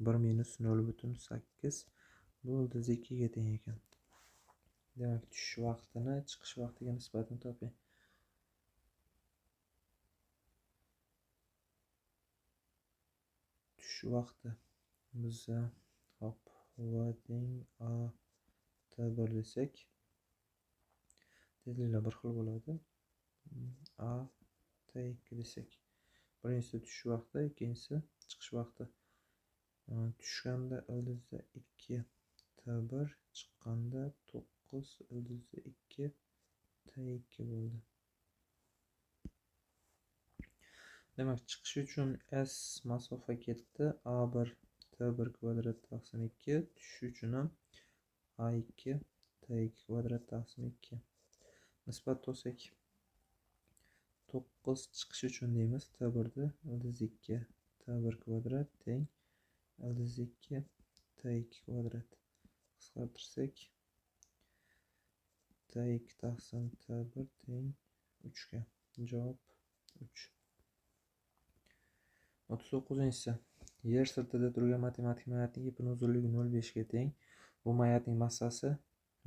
1 minus 0,8 bu ildiz 2 ga teng ekan. Demak, tushish vaqtini chiqish vaqtiga nisbatini toping. Tushish vaqti bizda hop v teng a t1 desak, tezliklar bir xil bo'ladi. A t2 desak, birinchisi tushish vaqti, ikkinchisi chiqish vaqti. Tushganda ildizda 2 t1, chiqqanda 9 ildizda 2 t2 bo'ldi. Demak, chiqish uchun s masofa ketdi. A1 T1 kvadrat taqsim 2. Tushish uchun ham A2 T2 kvadrat taqsim 2. Nisbat to'sak 9 chiqish uchun deymiz. T1'ni ildiz 2 T1 kvadrat teng ildiz 2 T2 kvadrat. Qisqartirsak T2 taqsim T1 teng 3 ga. Javob 3. 39-si. Yer sirtida turgan matematik mayatning ipini uzunligi 0,5 ga teng. Bu mayatning massasi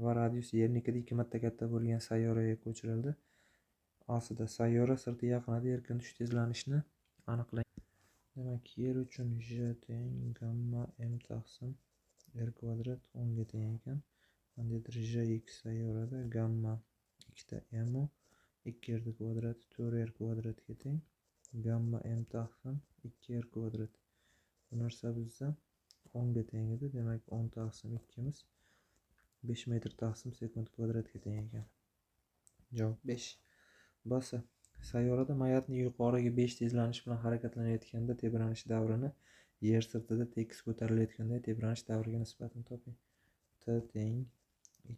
va radiusi yernikidan 2 marta katta bo'lgan sayyoraga ko'chirildi. Aslida sayyora sirti yaqinida erkin tush tezlanishini aniqlang. Demak, yer uchun j teng gamma m taqsim r kvadrat 10 ga teng ekan. Qandaydir jx sayyorada gamma 2 ta m 2r kvadrat 4r kvadratga teng. Gamma m taqsim 2r kvadrat. Bu narsa bizda 10 ga teng edi. Demak, 10 taqsim 2 miz 5 metr taqsim sekund kvadratga teng ekan. Javob 5. Basi. Sayyorada mayatni yuqoriga 5 tezlanish bilan harakatlanayotganda tebranish davrini yer sirtida tekis ko'tarilayotganda tebranish davriga nisbatini toping. T teng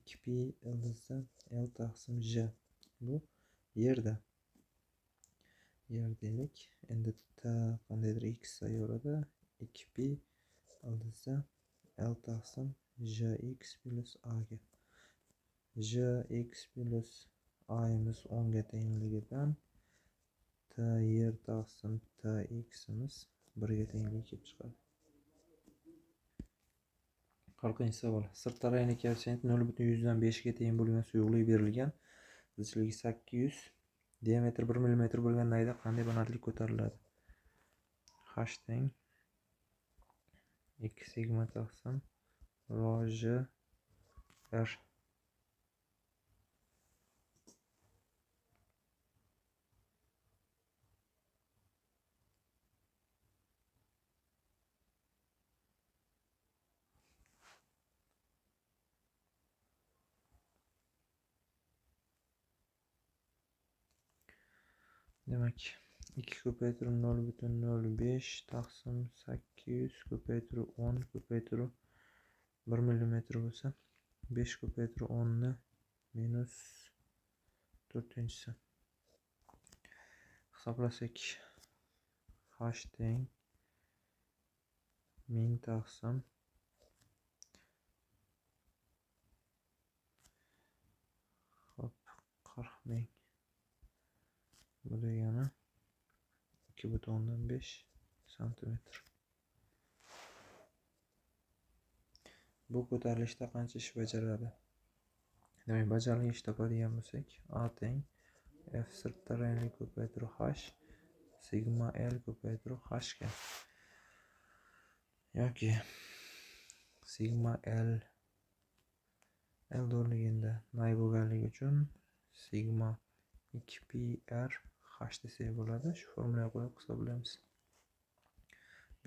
2pi ildizdan L taqsim j. Bu yerda. Yer deylik. Endi T qandaydir x sayyorada 2pi ildizdan L taqsim jx plus a ga. Jx plus a'miz 10 ga tengligidan t yer taqsim t x'imiz 1 ga tengligi kelib chiqadi. 40-savol. Sirt tarayini koeffitsiyenti 0,5 ga teng bo'lgan suyuqlik berilgan. Zichligi 800, diametri 1 mm bo'lgan nayda qanday balandlik ko'tariladi? H teng 2 sigma taqsim rho j r. Demak, 2 ko'paytirib 0,05 taqsim 800 ko'paytirib 10 ko'paytirib 1 mm bo'lsa, 5 ko'paytirib 10 ni minus 4-si. Hisoblasak h teng 1000 taqsim 40 ming. Bu degani 2,5 santimetr. Bu ko'tarilishda qancha ish bajaradi? Demak, bajarilgan ish topadigan bo'lsak, a teng f sirt tarayini ko'paytirib h sigma l ko'paytirib h ga yoki sigma l o'rnigida nay bo'lganligi uchun sigma 2pi r h desak bo'ladi. Shu formulaga qo'yib hisoblaymiz.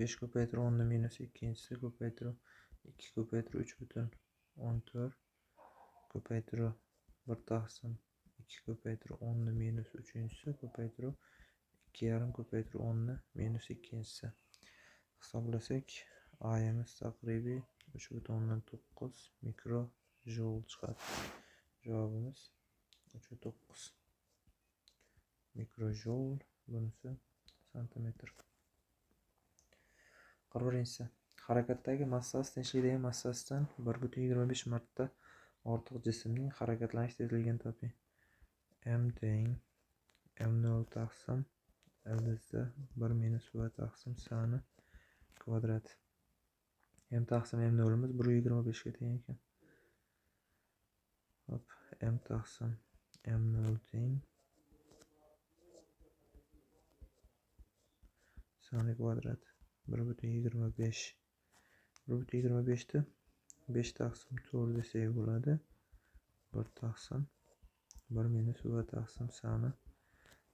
5 ko'paytirib 10 ni minus 2-si ko'paytirib 2 ko'paytirib 3,14 ko'paytirib 1 taqsim 2 ko'paytirib 10 ni minus 3-si ko'paytirib 2,5 ko'paytirib 10 ni minus 2-si. Hisoblasak a'miz taqribiy 3,9 mikro joule chiqadi. Javobimiz 3,9 mikro joule, bunisi santimetr. 41-si. Harakatdagi massasi tinchlikdagi massasidan 1,25 marta ortiq jismning harakatlanish tezligini toping. M teng m0 taqsim ildizda 1 minus v taqsim s ni kvadrat. M taqsim m0'imiz 1,25 ga teng ekan. Hop, m taqsim m0 teng s ni kvadrat 1,25. 1,25 ni 5 taqsim 4 desak bo'ladi. 1 taqsim 1 minus v taqsim s ni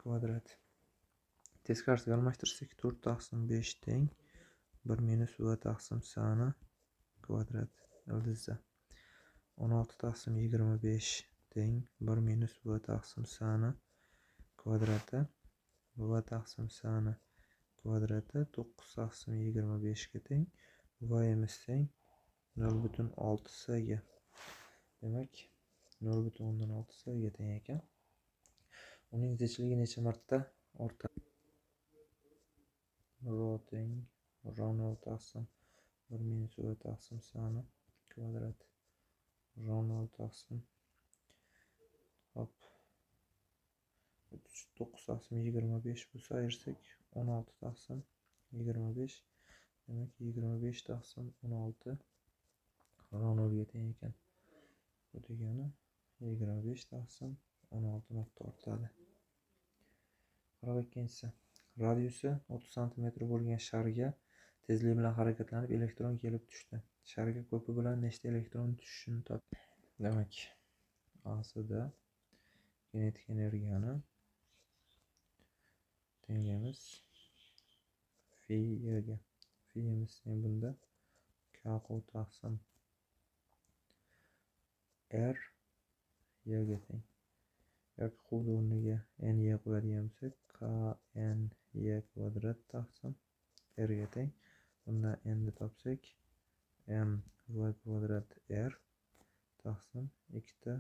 kvadrat. Teskarisiga almashtirsak 4 taqsim 5 teng 1 minus v taqsim s ni kvadrat ildizda. 16 taqsim 25 teng 1 minus v taqsim s ni kvadrati v taqsim sani kvadrati 9 taqsim 25 ga teng. V'imiz teng 0,6 s ga. Demak, 0,6 s ga teng ekan. Uning zichligi necha marta ortadi? Ro teng ro 0 taqsim 1 minus v taqsim sani kvadrat. Ro 0 taqsim hop 9 taqsim 25 bo'lsa ayirsak 16 taqsim 25. Demak 25 taqsim 16 ro 0 ga teng ekan. Bu degani 25 taqsim 16 marta ortadi. 42-si. Radiusi 30 cm bo'lgan sharga tezlik bilan harakatlanib elektron kelib tushdi. Sharga ko'pi bilan nechta elektron tushishini top. Demak, A'sida kinetik energiyani tengimiz fi ga. Fi'imiz teng bunda k q taqsim r ga teng. Yoki quvni o'rniga n y qo'yadigan bo'lsak, k n y kvadrat taqsim r ga teng. Bundan n ni topsak, m v kvadrat r taqsim 2 ta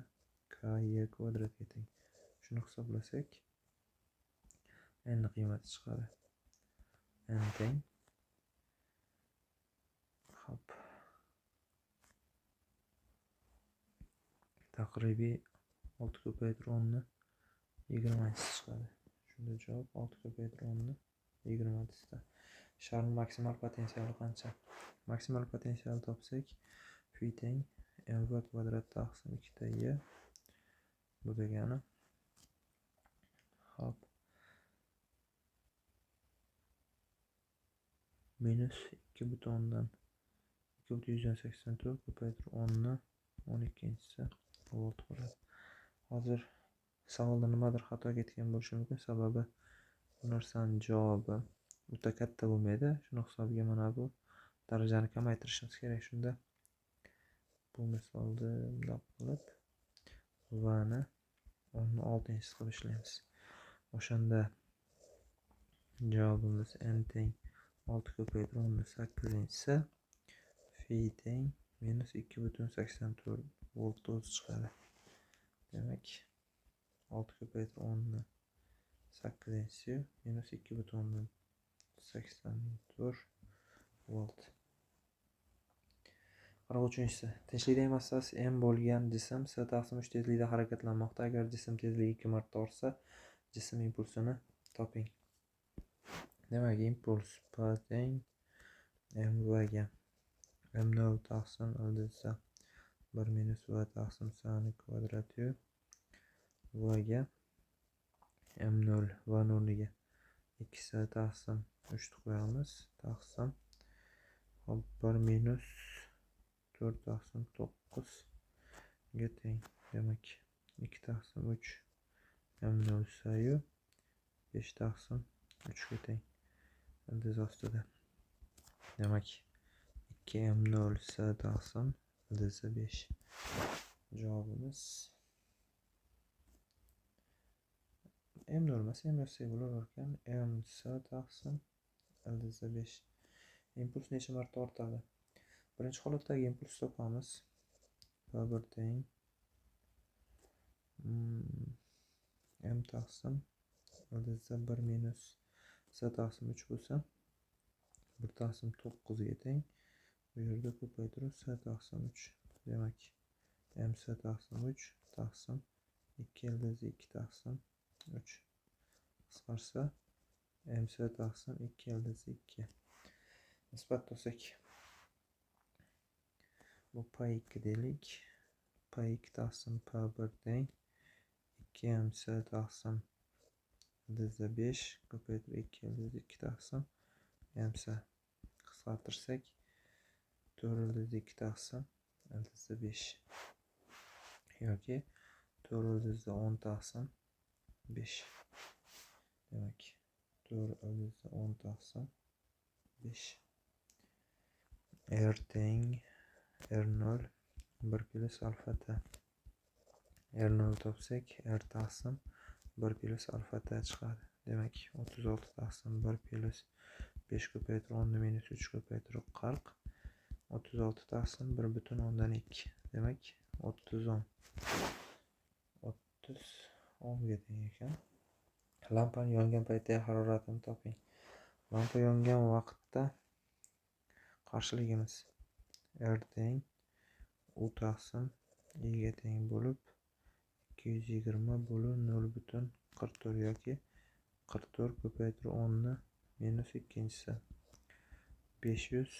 k y kvadratga teng. Shuni hisoblasak, n ni qiymati chiqadi. N teng hop taqribiy 6 ko'paytir 10 ni 20 chiqadi. Shunda javob 6 ko'paytir 10 ni 20 ta. Sharning maksimal potensiali qancha? Maksimal potensialni topsak, fi teng mv kvadrat taqsim 2 ta y. Bu degani hop minus 2,184 ko'paytir 10 ni 12-si volt bo'ladi. Hozir savolda nimadir xato ketgan bo'lishi mumkin, sababi bu narsaning javobi o'ta katta bo'lmaydi. Shuni hisobiga mana bu darajani kamaytirishimiz kerak. Shunda bu misolda bundoq qilib va ni 6-si qilib ishlaymiz. O'shanda javobimiz n teng 6 ko'paytir 10 ni 8-si fi teng minus 2,84 volt o'zi chiqadi. Demak, 6 ko'paytir 10 ni 8-si minus 2,84 volt. 43-si. Tinchlikdagi massasi m bo'lgan jism s taqsim 3 tezlikda harakatlanmoqda. Agar jism tezligi 2 marta ortsa, jism impulsini toping. Demak, impuls p teng mv ga. m0 taqsim ldz 1 minus v taqsim sani kvadrati v ga m0 v o'rniga 2s taqsim 3 qo'yamiz taqsim 1 minus 4 taqsim 9 ga teng. Demak, 2 taqsim 3 m0 sayu 5 taqsim 3 ga teng. Ildiz ostida. Demak, 2m0 s taqsim ildiz 5. Javobimiz m0 emas, m0 s bo'lar ekan. M s taqsim ildiz 5. Impuls necha marta ortadi? Birinchi holatdagi impuls topamiz. P1 teng m taqsim ildiz 1 minus s taqsim 3 bo'lsa, 1 taqsim 9 ga teng. Bu yerda ko'paytiruv s taqsim 3. Demak, m s taqsim 3 taqsim 2 ildiz 2 taqsim 3 qisqarsa m s taqsim 2 ildiz 2. Nisbat olsak, bu p2 deylik. p2 taqsim p1 teng 2m s taqsim ildiz 5 ko'paytirib 2 ildiz 2 taqsim m s. Qisqartirsak 4 ildiz 2 taqsim ildiz 5 yoki 4 ildiz 10 taqsim 5. Demak, 4 ildiz 10 taqsim 5. R teng R0 1 plus alfa t. R0 topsak, R taqsim 1 plus alfa t chiqadi. Demak 36 taqsim 1 plus 5 ko'paytirib 10 minus 3 ko'paytirib 40. 36 taqsim 1,2. Demak 30 ohm. 30 ohmga teng ekan. Lampani yongan paytdagi haroratini toping. Lampa yongan vaqtda qarshiligimiz R teng U taqsim E ga teng bo'lib 220 bo'lib 0,44 yoki 44 ko'paytirib 10 ni minus ikkinchisi 500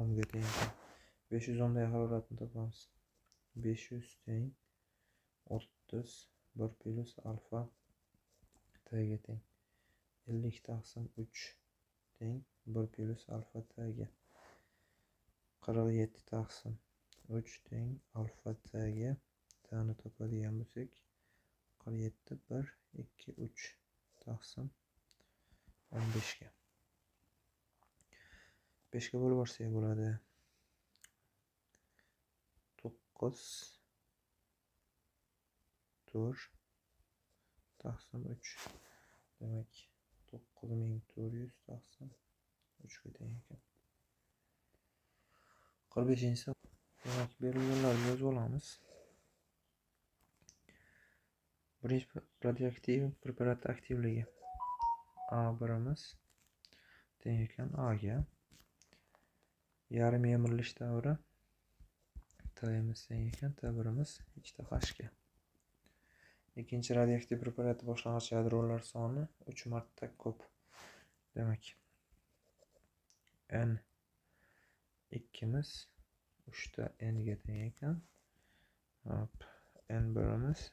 ohmga teng ekan. 500 ohmdagi haroratni topamiz. 500 teng 30 1 plus alfa T ga teng. 50 taqsim 3 teng 1 plus alfa T ga. 47 taqsim 3 teng alfa T ga. T'ni topadigan bo'lsak 47 1 2 3 taqsim 15 ga. 5 ga bo'lib borsak bo'ladi. 9 4 taqsim 3. Demak 9400 taqsim 3 ga teng ekan. 45-chi. Demak berilganlarni yozib olamiz. Birinchi radioaktiv preparat aktivligi A birimiz teng ekan A ga. Yarim yemirilish davri T imiz teng ekan T birimiz 2 H ga. Ikkinchi radioaktiv preparatning boshlang'ich yadrolar soni 3 marta ko'p. Demak N ikkimiz 3 ta N ga teng ekan. N birimiz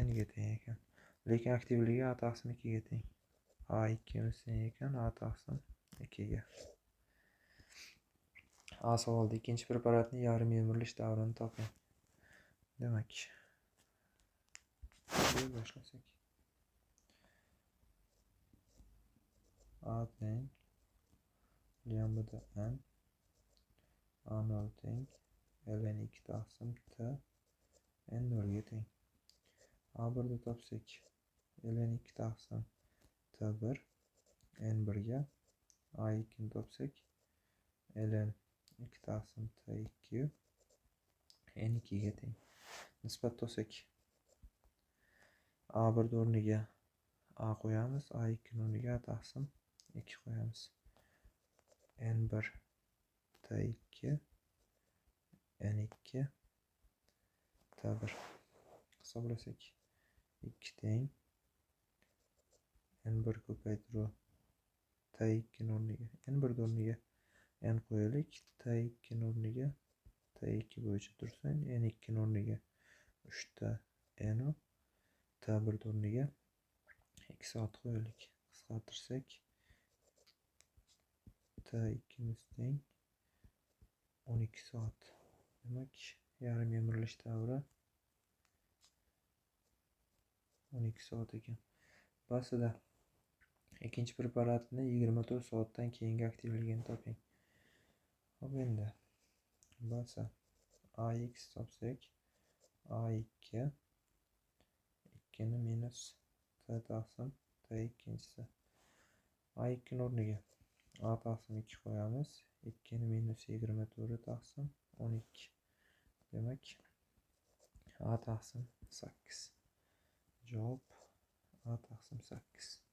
N ga teng ekan. Lekin aktivligi A taqsim 2 ga teng. A ikkimiz teng ekan A taqsim 2 ga. A savolda ikkinchi preparatning yarim yemirilish davrini toping. Demak boshlasak. A teng lambda N A0 teng ln 2 taqsim T N 0 ga teng. A1 topsak ln 2 taqsim T1 N1 ga. A2 topsak ln 2 taqsim T2 N2 ga teng. Nisbat olsak A1 o'rniga A qo'yamiz, A2 o'rniga A taqsim 2 qo'yamiz. N1 T2 N2 T1 hisoblasak 2 teng N1 ko'paytiruv T2 o'rniga N1 o'rniga N qo'yaylik. T2 o'rniga T2 bo'yicha tursin. N2 o'rniga 3 ta N T1 o'rniga 2 soat qo'yaylik. Qisqartirsak T2 teng 12 soat. Demak yarim yemirilish davri 12 soat ekan. Basida ikkinchi preparatni 24 soatdan keyingi aktivligini toping. Xo'p endi basa AX topsak A2 2 ni minus T taqsim T ikkinchisi. A2 o'rniga A taqsim 2 qo'yamiz. 2 ni minus 24 taqsim 12. Demak A taqsim 8. Javob A taqsim 8.